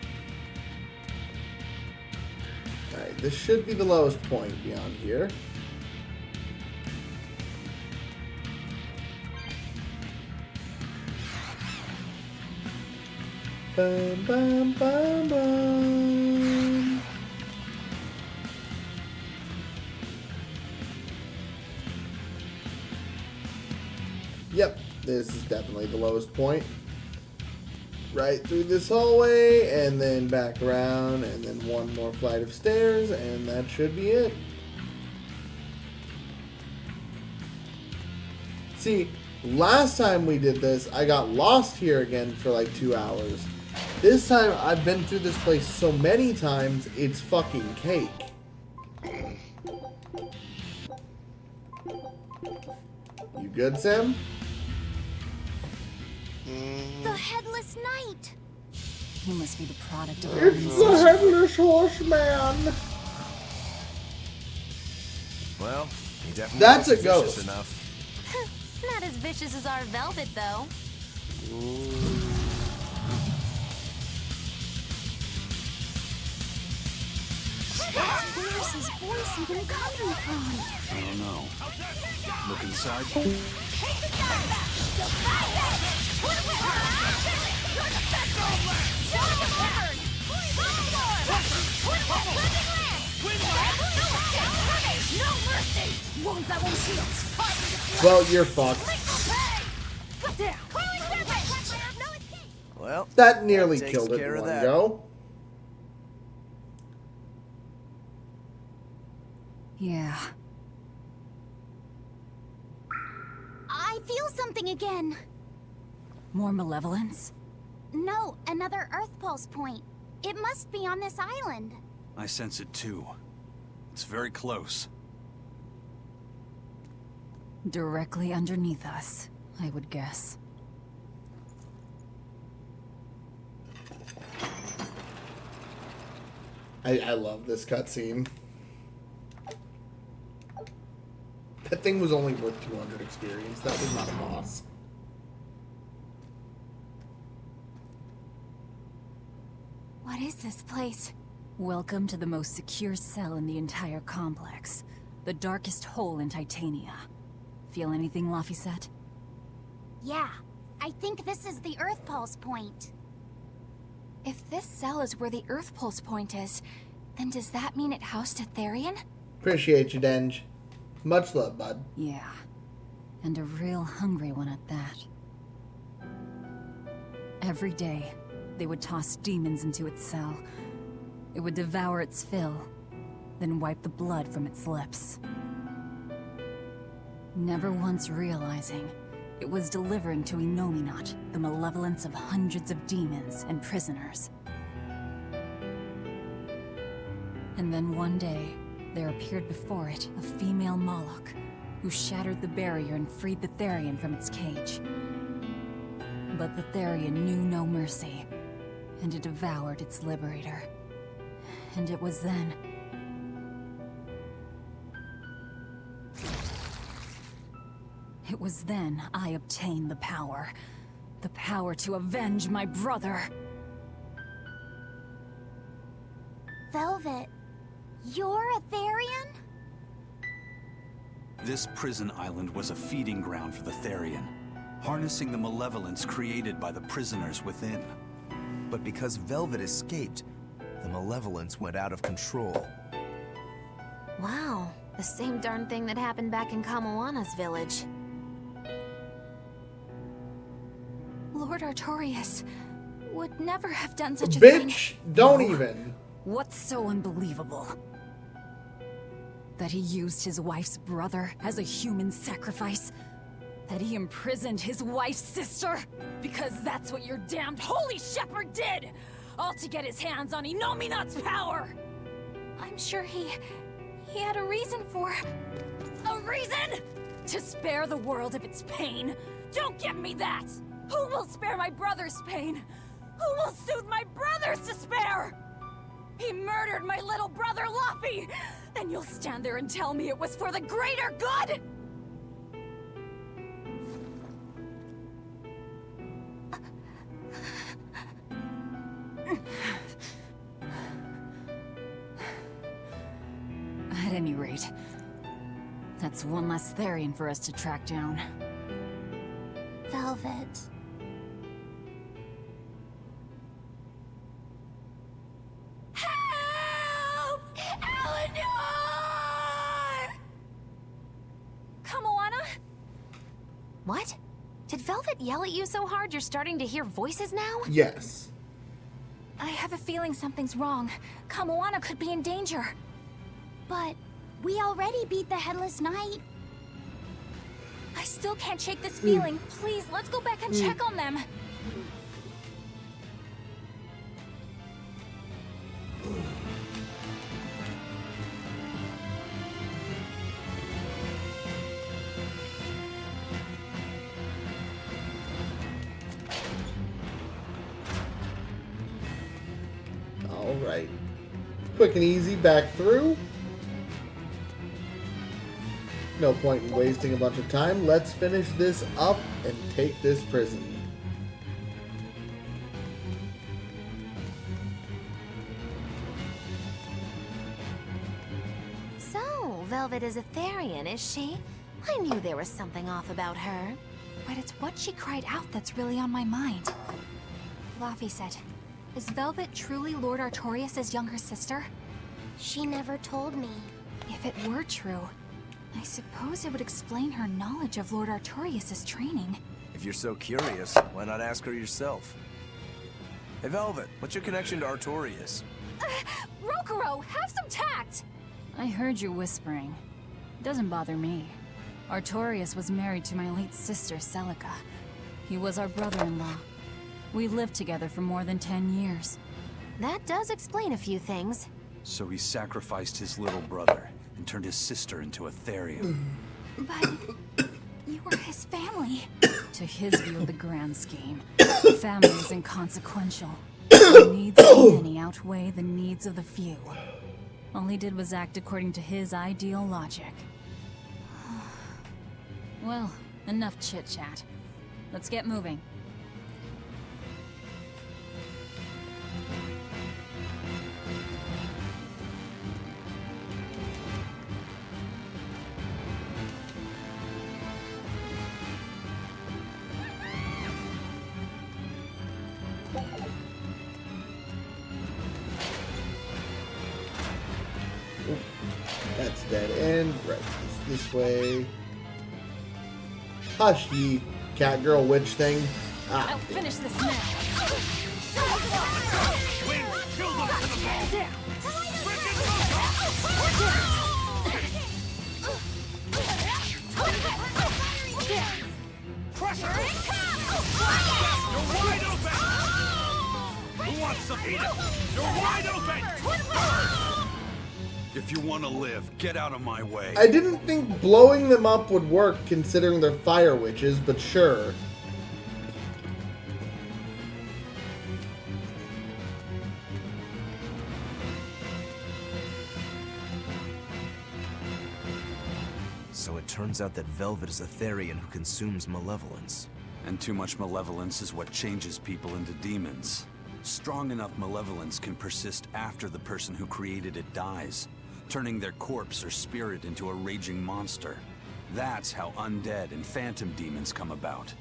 Alright, this should be the lowest point beyond here. Bum, bum, bum, bum. Yep, this is definitely the lowest point. Right through this hallway, and then back around, and then one more flight of stairs, and that should be it. See, last time we did this, I got lost here again for like 2 hours. This time, I've been through this place so many times, it's fucking cake. You good, Sam? The Headless Knight! He must be the product of It's the Headless Horseman! Well, he definitely That's a wasn't ghost. vicious enough. Not as vicious as our Velvet, though. Where's his voice even coming from? I don't know. Look inside. Well, you're fucked. Well, That nearly takes killed it care in of one that. go. Yeah. I feel something again. More malevolence? No, another Earth Pulse point. It must be on this island. I sense it too. It's very close. Directly underneath us, I would guess. I love this cutscene. That thing was only worth 200 experience. That was not a boss. What is this place? Welcome to the most secure cell in the entire complex. The darkest hole in Titania. Feel anything, Laphicet? Yeah, I think this is the Earth Pulse point. If this cell is where the Earth Pulse point is, then does that mean it housed a Therian? Appreciate you, Denge. Much love, bud. Yeah. And a real hungry one at that. Every day, they would toss demons into its cell. It would devour its fill, then wipe the blood from its lips. Never once realizing it was delivering to Inominat the malevolence of hundreds of demons and prisoners. And then one day, there appeared before it a female Moloch, who shattered the barrier and freed the Therian from its cage. But the Therian knew no mercy, and it devoured its liberator. And it was then... It was then I obtained the power. The power to avenge my brother. Velvet, you're a Therian? This prison island was a feeding ground for the Therian, harnessing the malevolence created by the prisoners within. But because Velvet escaped, the malevolence went out of control. Wow, the same darn thing that happened back in Kamawana's village. Lord Artorias would never have done such a thing. Bitch, don't even. What's so unbelievable? That he used his wife's brother as a human sacrifice? That he imprisoned his wife's sister? Because that's what your damned holy shepherd did! All to get his hands on Inominat's power! I'm sure he had a reason for... A reason? To spare the world of its pain? Don't give me that! Who will spare my brother's pain? Who will soothe my brother's despair? He murdered my little brother, Laphie! And you'll stand there and tell me it was for the greater good? At any rate, that's one less Therian for us to track down. Velvet. Help! Eleanor! Kamoana? What? Did Velvet yell at you so hard you're starting to hear voices now? Yes. I have a feeling something's wrong. Kamoana could be in danger. But we already beat the Headless Knight. I still can't shake this feeling. Please, let's go back and check on them. All right. Quick and easy back through. No point in wasting a bunch of time. Let's finish this up and take this prison. Velvet is a Therian, is she? I knew there was something off about her. But it's what she cried out that's really on my mind. Laphicet, is Velvet truly Lord Artorias' younger sister? She never told me. If it were true, I suppose it would explain her knowledge of Lord Artorias' training. If you're so curious, why not ask her yourself? Hey, Velvet, what's your connection to Artorias? Rokuro, have some tact! I heard you whispering. Doesn't bother me. Artorias was married to my late sister, Celica. He was our brother-in-law. We lived together for more than 10 years. That does explain a few things. So he sacrificed his little brother and turned his sister into a Therian. But you were his family. To his view of the grand scheme, family is inconsequential. The needs of the many outweigh the needs of the few. All he did was act according to his ideal logic. Well, enough chit-chat. Let's get moving. That's dead end. Right, this way. Hush, ye cat girl witch thing. Ah. I'll finish this now. You're wide open! Who wants some eat it? You're wide open! If you want to live, get out of my way. I didn't think blowing them up would work considering they're fire witches, but sure. So it turns out that Velvet is a Therian who consumes malevolence. And too much malevolence is what changes people into demons. Strong enough malevolence can persist after the person who created it dies, turning their corpse or spirit into a raging monster. That's how undead and phantom demons come about.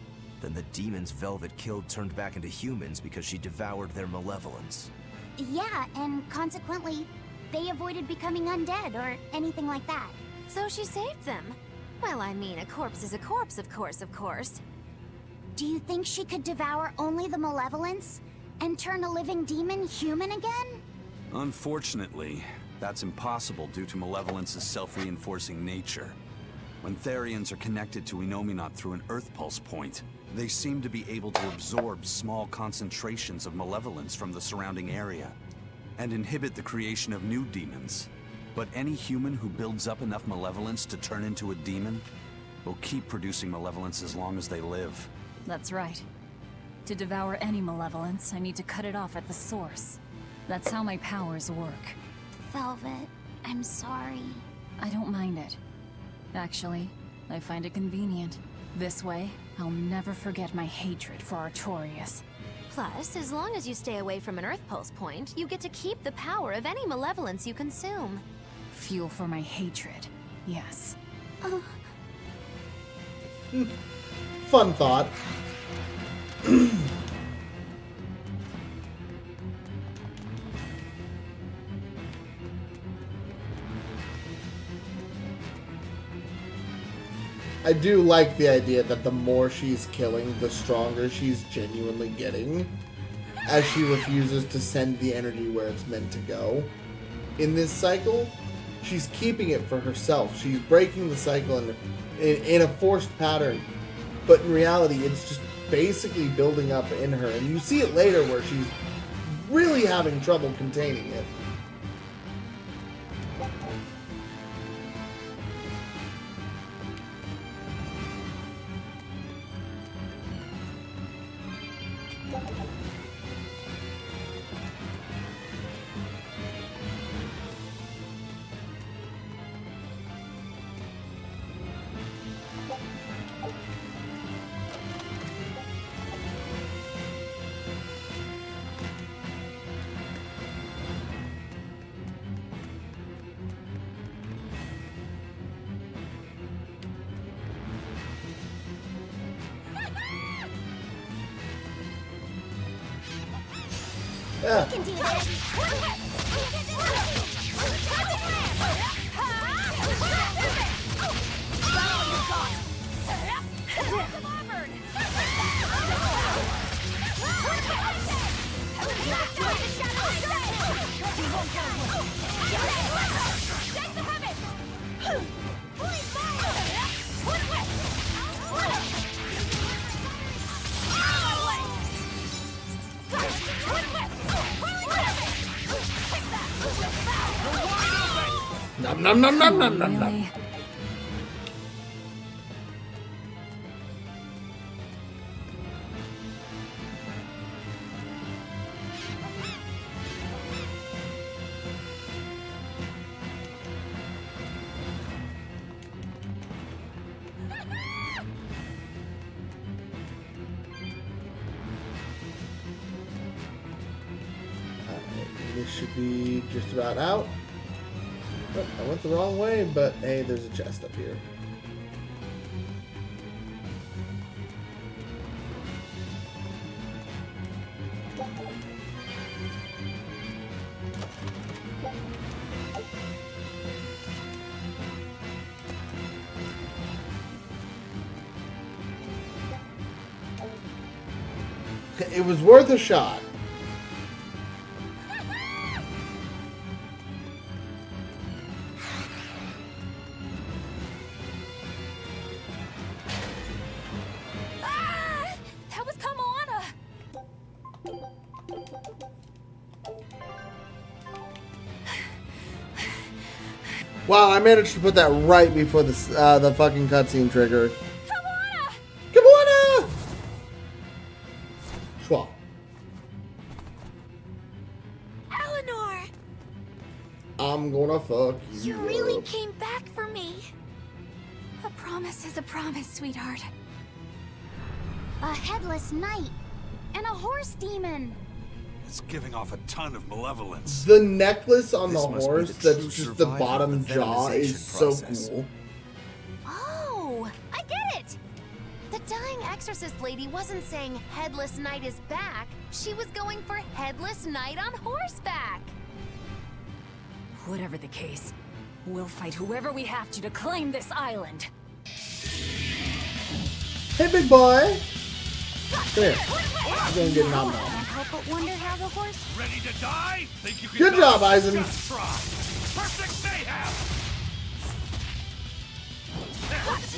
Then the demons Velvet killed turned back into humans because she devoured their malevolence. Yeah, and consequently, they avoided becoming undead or anything like that. So she saved them. Well, I mean, a corpse is a corpse, of course. Do you think she could devour only the malevolence and turn a living demon human again? Unfortunately, that's impossible due to malevolence's self-reinforcing nature. When Therians are connected to Inominat through an Earth Pulse point, they seem to be able to absorb small concentrations of malevolence from the surrounding area, and inhibit the creation of new demons. But any human who builds up enough malevolence to turn into a demon will keep producing malevolence as long as they live. That's right. To devour any malevolence, I need to cut it off at the source. That's how my powers work. Velvet, I'm sorry. I don't mind it. Actually, I find it convenient. This way, I'll never forget my hatred for Artorias. Plus, as long as you stay away from an Earth Pulse point, you get to keep the power of any malevolence you consume. Fuel for my hatred, yes. Fun thought. I do like the idea that the more she's killing, the stronger she's genuinely getting, as she refuses to send the energy where it's meant to go. In this cycle, she's keeping it for herself. She's breaking the cycle in a forced pattern, but in reality, it's just basically building up in her. And you see it later where she's really having trouble containing it. Yeah. We can do Nom nom nom nom nom nom nom. Really? This should be just about out. Oh, I went the wrong way, but hey, there's a chest up here. It was worth a shot. That was Kamana! Wow, I managed to put that right before the fucking cutscene triggered. Kamana! Kamana! Schwab. Eleanor! I'm gonna fuck you. You really came back for me. A promise is a promise, sweetheart. a headless knight and a horse demon. It's giving off a ton of malevolence. The necklace on This the must be horse the that's true just the survivor of bottom the jaw is venomization so process. cool. Oh, I get it! The dying exorcist lady wasn't saying Headless Knight is back. She was going for Headless Knight on horseback. Whatever the case, we'll fight whoever we have to claim this island. Hey, big boy. Come here. I'm gonna get nom nom. Can't help but wonder how the horse. Ready to die? Think you can Good die? job, Eisen. Just try. Perfect mayhem!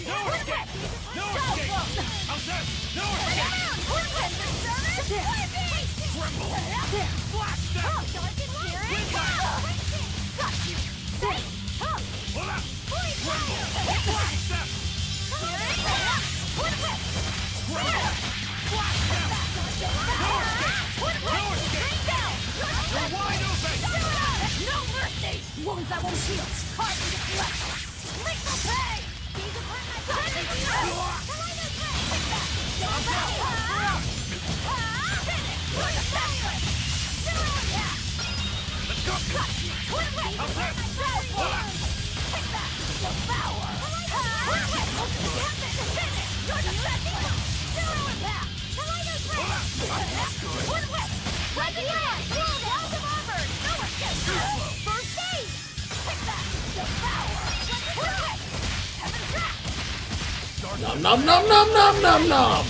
No escape! No escape! How's that? No escape! Tremble! Flash them! Hold up! Tremble! Flash them! Tremble! Flash them! No escape! No escape! You're wide open! No mercy! Wounds that won't heal. Hard to deflect. Lethal pay! These are my Let's go! How's that? Hold up! Nom nom nom nom nom nom nom.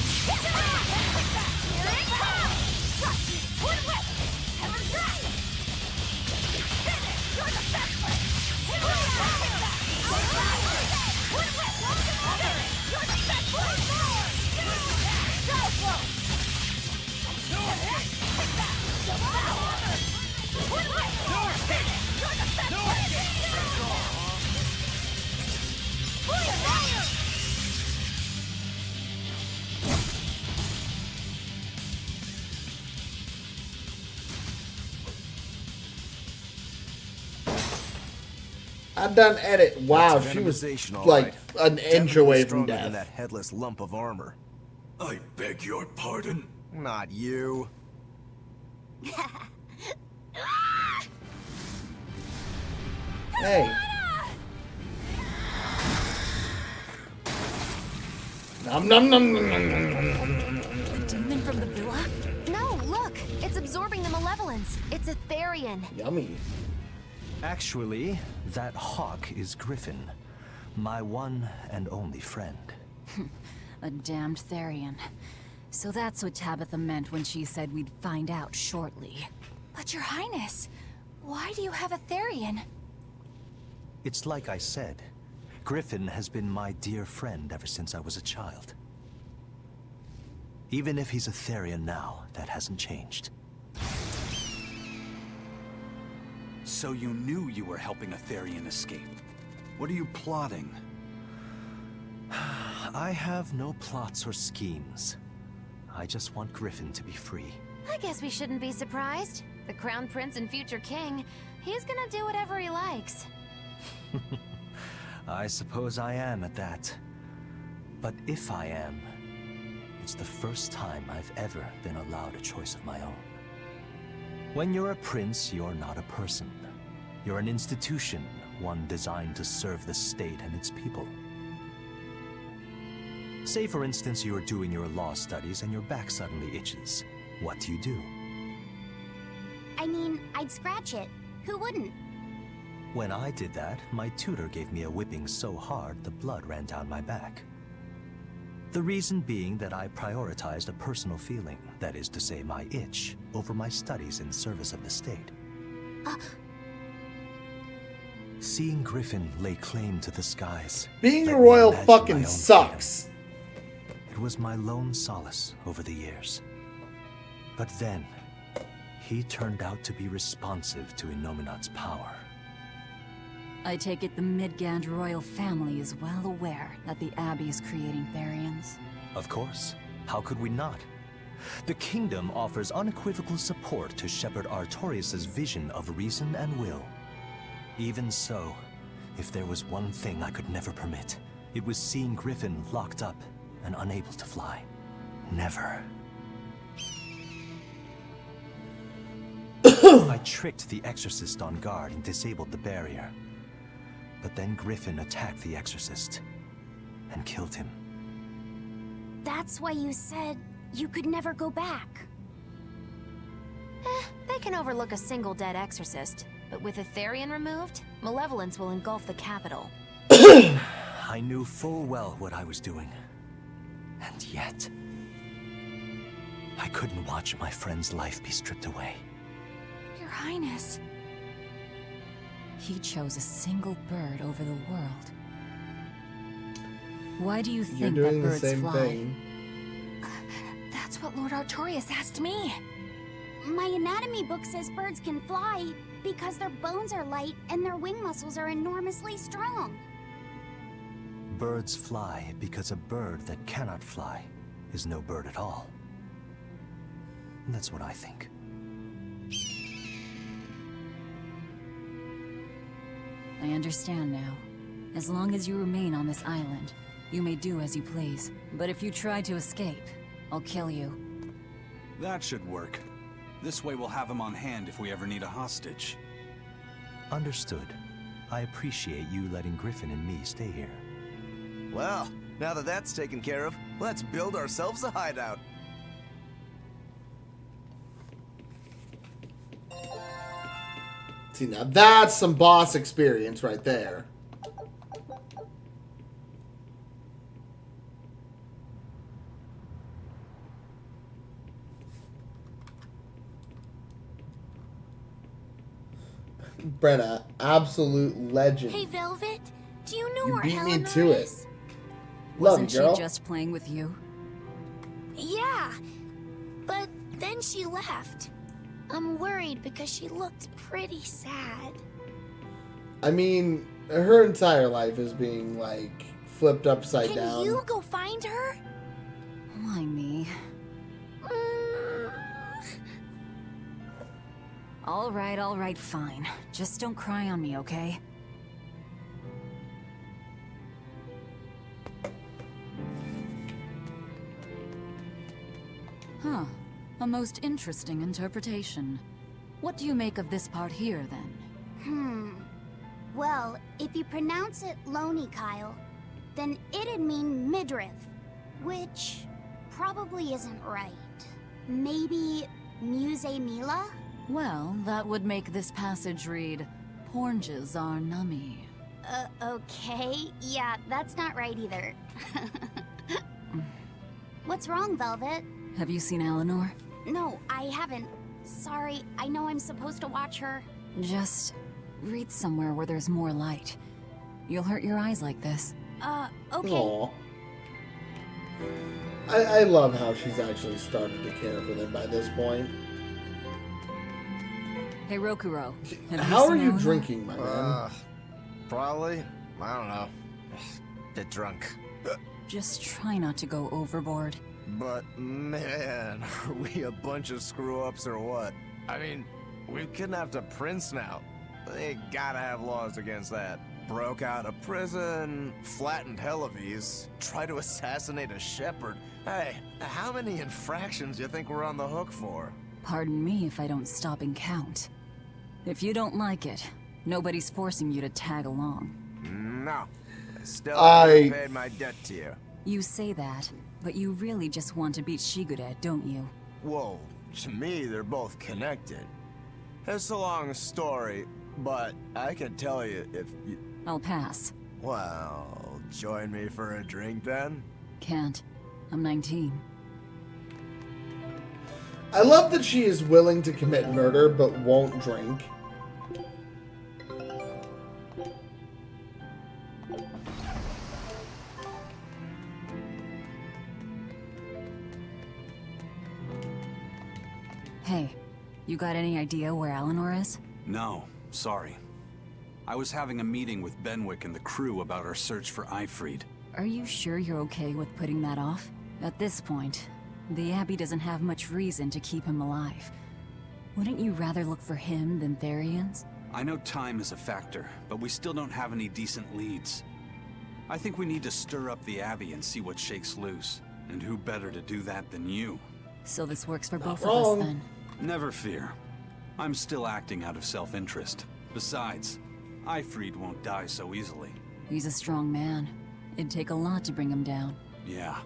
I done edit. Wow, That's she was venomization, all like right. an inch Definitely away from stronger than death. that headless lump of armor. I beg your pardon? Not you. Hey. Nom nom nom nom nom nom nom nom nom. The demon from the villa? No, look! It's absorbing the malevolence. It's a Therian. Yummy. Actually, that hawk is Griffin, my one and only friend. A damned Therian. So that's what Tabitha meant when she said we'd find out shortly. But Your Highness, why do you have a Therian? It's like I said. Griffin has been my dear friend ever since I was a child. Even if he's a Therian now, that hasn't changed. So you knew you were helping a Therian escape. What are you plotting? I have no plots or schemes. I just want Griffin to be free. I guess we shouldn't be surprised. The Crown Prince and future King, he's gonna do whatever he likes. I suppose I am at that. But if I am, it's the first time I've ever been allowed a choice of my own. When you're a prince, you're not a person. You're an institution, one designed to serve the state and its people. Say, for instance, you're doing your law studies and your back suddenly itches. What do? I mean, I'd scratch it. Who wouldn't? When I did that, my tutor gave me a whipping so hard the blood ran down my back. The reason being that I prioritized a personal feeling, that is to say my itch, over my studies in service of the state. Seeing Griffin lay claim to the skies. Being a let me royal imagine my fucking own sucks. freedom. It was my lone solace over the years. But then, he turned out to be responsive to Innominat's power. I take it the Midgand royal family is well aware that the Abbey is creating Therians. Of course. How could we not? The kingdom offers unequivocal support to Shepherd Artorius' vision of reason and will. Even so, if there was one thing I could never permit, it was seeing Griffin locked up and unable to fly. Never. I tricked the Exorcist on guard and disabled the barrier. But then Griffin attacked the Exorcist and killed him. That's why you said you could never go back. They can overlook a single dead exorcist, but with a Therian removed, malevolence will engulf the capital. I knew full well what I was doing. And yet, I couldn't watch my friend's life be stripped away. Your Highness. He chose a single bird over the world. Why do you You're think doing that the birds same fly? thing. That's what Lord Artorius asked me. My anatomy book says birds can fly because their bones are light and their wing muscles are enormously strong. Birds fly because a bird that cannot fly is no bird at all. That's what I think. I understand now. As long as you remain on this island, you may do as you please. But if you try to escape, I'll kill you. That should work. This way we'll have him on hand if we ever need a hostage. Understood. I appreciate you letting Griffin and me stay here. Well, now that that's taken care of, let's build ourselves a hideout. See, now that's some boss experience right there. Brenna, absolute legend. Hey, Velvet, do you know You where beat me Eleanor to it. is? Love you, Wasn't girl. she just playing with you? Yeah, but then she left. I'm worried because she looked pretty sad. I mean, her entire life is being, like, flipped upside Can down. you go find her? Why me? All right, fine. Just don't cry on me, okay? Huh. A most interesting interpretation. What do you make of this part here, then? Well, if you pronounce it Loney Kyle, then it'd mean midriff, which probably isn't right. Maybe Muse Mila? Well, that would make this passage read, Pornges are nummy. Okay. Yeah, that's not right either. What's wrong, Velvet? Have you seen Eleanor? No, I haven't. Sorry, I know I'm supposed to watch her. Just read somewhere where there's more light. You'll hurt your eyes like this. Okay. Aw. I love how she's actually started to care for them by this point. Hey, Rokuro. How are you drinking, my man? Probably. I don't know. Bit drunk. Just try not to go overboard. But man, are we a bunch of screw-ups or what? I mean, we've kidnapped a prince now. They gotta have laws against that. Broke out of prison, flattened Helavis, tried to assassinate a shepherd. Hey, how many infractions do you think we're on the hook for? Pardon me if I don't stop and count. If you don't like it, nobody's forcing you to tag along. No. Still haven't paid my debt to you. You say that, but you really just want to beat Shigure, don't you? Whoa, to me they're both connected. It's a long story, but I can tell you if you... I'll pass. Well, join me for a drink then? Can't. I'm 19. I love that she is willing to commit murder, but won't drink. Hey, you got any idea where Eleanor is? No, sorry. I was having a meeting with Benwick and the crew about our search for Eifried. Are you sure you're okay with putting that off? At this point, the Abbey doesn't have much reason to keep him alive. Wouldn't you rather look for him than Therians? I know time is a factor, but we still don't have any decent leads. I think we need to stir up the Abbey and see what shakes loose. And who better to do that than you? So this works for both of us then? Never fear. I'm still acting out of self-interest. Besides, Eifried won't die so easily. He's a strong man. It'd take a lot to bring him down. Yeah.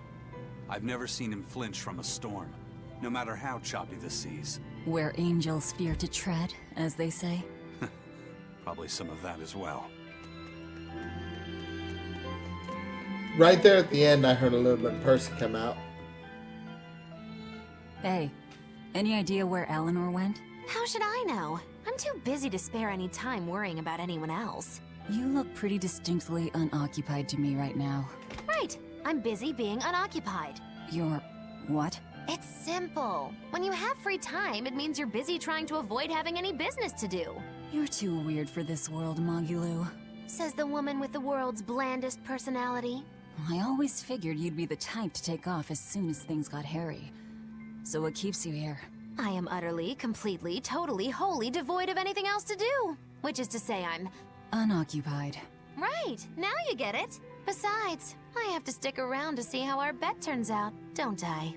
I've never seen him flinch from a storm, no matter how choppy the seas. Where angels fear to tread, as they say. Probably some of that as well. Right there at the end, I heard a little bit of Percy come out. Hey, any idea where Eleanor went? How should I know? I'm too busy to spare any time worrying about anyone else. You look pretty distinctly unoccupied to me right now. Right. I'm busy being unoccupied. You're... what? It's simple. When you have free time, it means you're busy trying to avoid having any business to do. You're too weird for this world, Magulu. Says the woman with the world's blandest personality. I always figured you'd be the type to take off as soon as things got hairy. So what keeps you here? I am utterly, completely, totally, wholly devoid of anything else to do. Which is to say I'm... unoccupied. Right, now you get it. Besides, I have to stick around to see how our bet turns out, don't I?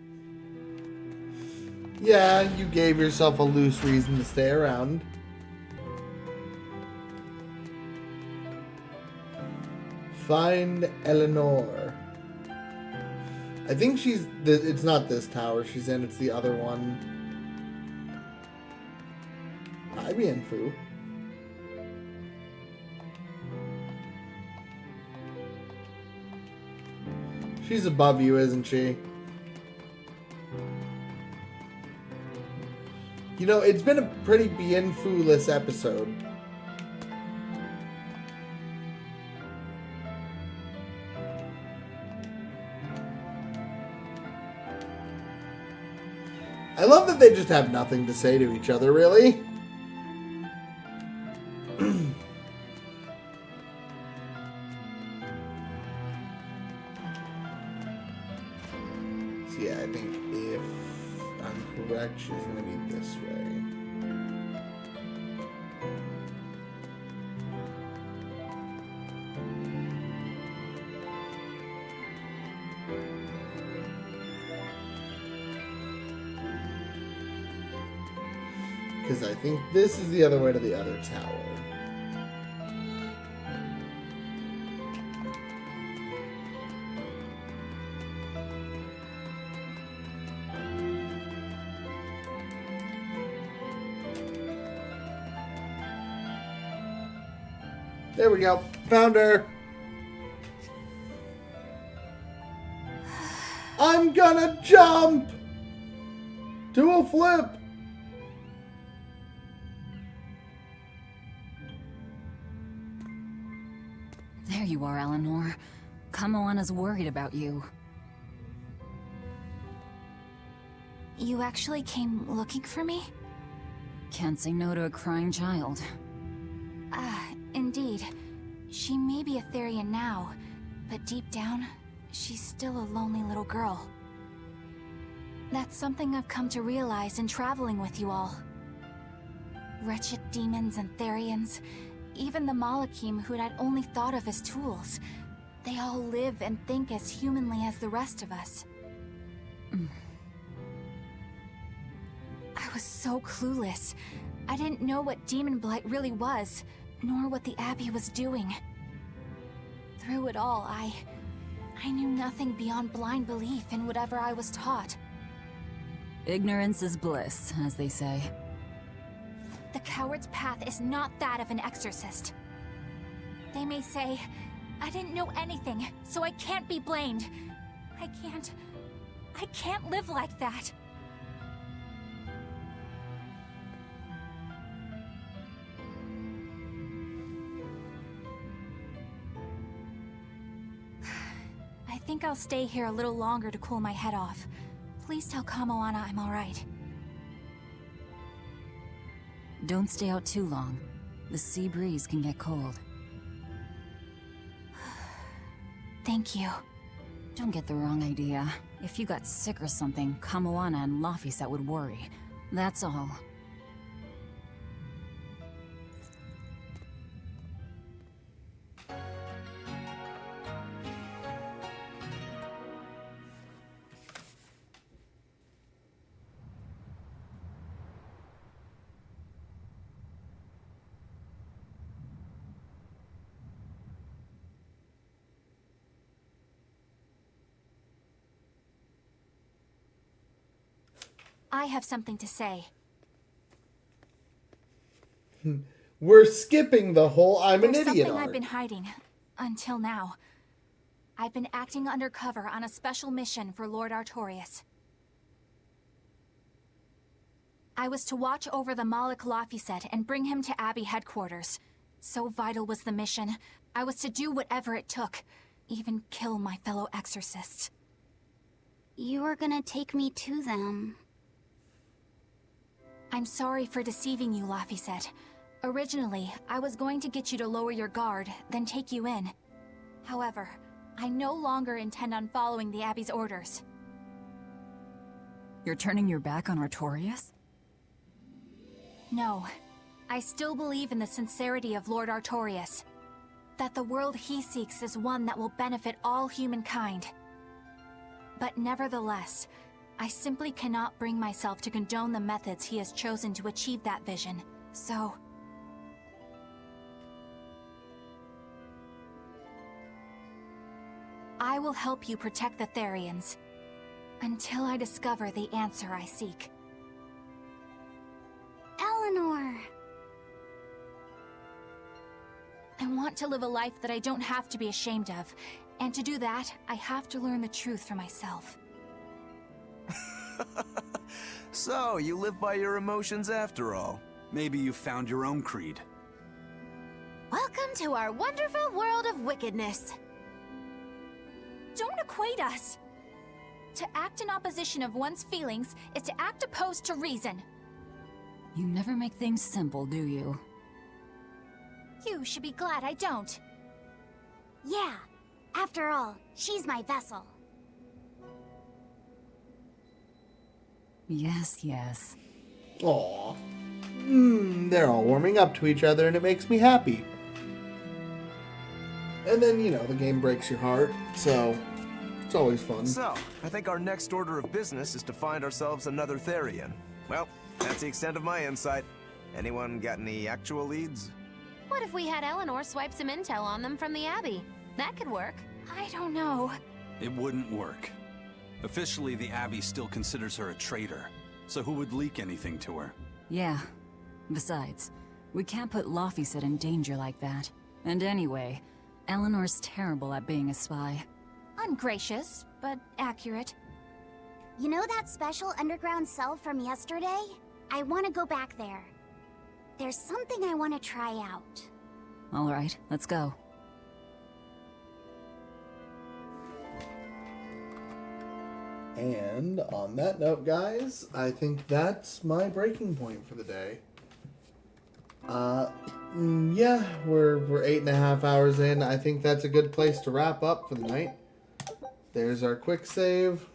Yeah, you gave yourself a loose reason to stay around. Find Eleanor. I think she's... it's not this tower she's in, it's the other one. Hi, bien Fu. She's above you, isn't she? You know, it's been a pretty bien Fu-less episode. I love that they just have nothing to say to each other, really. So yeah, I think if I'm correct, she's gonna be this way. Because I think this is the other way to the other tower. There we go. Found her. I'm gonna jump. Do a flip. There you are, Eleanor. Kamoana's worried about you. You actually came looking for me? Can't say no to a crying child. Indeed. She may be a Therian now, but deep down, she's still a lonely little girl. That's something I've come to realize in traveling with you all. Wretched demons and Therians, even the Malakim who'd I'd only thought of as tools, they all live and think as humanly as the rest of us. I was so clueless. I didn't know what demon blight really was, nor what the Abbey was doing. Through it all, I knew nothing beyond blind belief in whatever I was taught. Ignorance is bliss, as they say. The coward's path is not that of an exorcist. They may say, I didn't know anything, so I can't be blamed. I can't live like that. I think I'll stay here a little longer to cool my head off. Please tell Kamoana I'm alright. Don't stay out too long. The sea breeze can get cold. Thank you. Don't get the wrong idea. If you got sick or something, Kamoana and Laphicet would worry. That's all. I have something to say. We're skipping the whole I'm an There's idiot something arc. I've been hiding. Until now. I've been acting undercover on a special mission for Lord Artorias. I was to watch over the Malik Laphicet and bring him to Abbey headquarters. So vital was the mission. I was to do whatever it took. Even kill my fellow exorcists. You were gonna take me to them. I'm sorry for deceiving you, Laphicet. Originally, I was going to get you to lower your guard, then take you in. However, I no longer intend on following the Abbey's orders. You're turning your back on Artorias? No. I still believe in the sincerity of Lord Artorias. That the world he seeks is one that will benefit all humankind. But nevertheless, I simply cannot bring myself to condone the methods he has chosen to achieve that vision. So... I will help you protect the Therians. Until I discover the answer I seek. Eleanor! I want to live a life that I don't have to be ashamed of. And to do that, I have to learn the truth for myself. So, you live by your emotions after all. Maybe you found your own creed. Welcome to our wonderful world of wickedness. Don't equate us! To act in opposition of one's feelings is to act opposed to reason. You never make things simple, do you? You should be glad I don't. Yeah. After all, she's my vessel. Yes, yes. Aww. They're all warming up to each other and it makes me happy. And then, you know, the game breaks your heart, so it's always fun. So, I think our next order of business is to find ourselves another Therian. Well, that's the extent of my insight. Anyone got any actual leads? What if we had Eleanor swipe some intel on them from the Abbey? That could work. I don't know. It wouldn't work. Officially, the Abbey still considers her a traitor. So who would leak anything to her? Yeah. Besides, we can't put Laphicet in danger like that. And anyway, Eleanor's terrible at being a spy. Ungracious, but accurate. You know that special underground cell from yesterday? I want to go back there. There's something I want to try out. All right, let's go. And on that note, guys, I think that's my breaking point for the day. Yeah, we're 8.5 hours in. I think that's a good place to wrap up for the night. There's our quick save.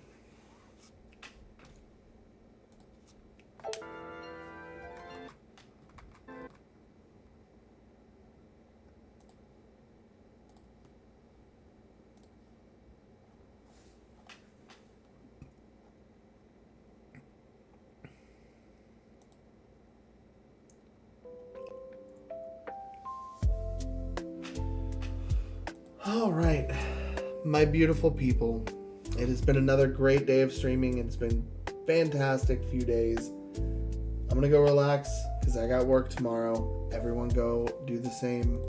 All right, my beautiful people. It has been another great day of streaming. It's been fantastic few days. I'm gonna go relax because I got work tomorrow. Everyone go do the same.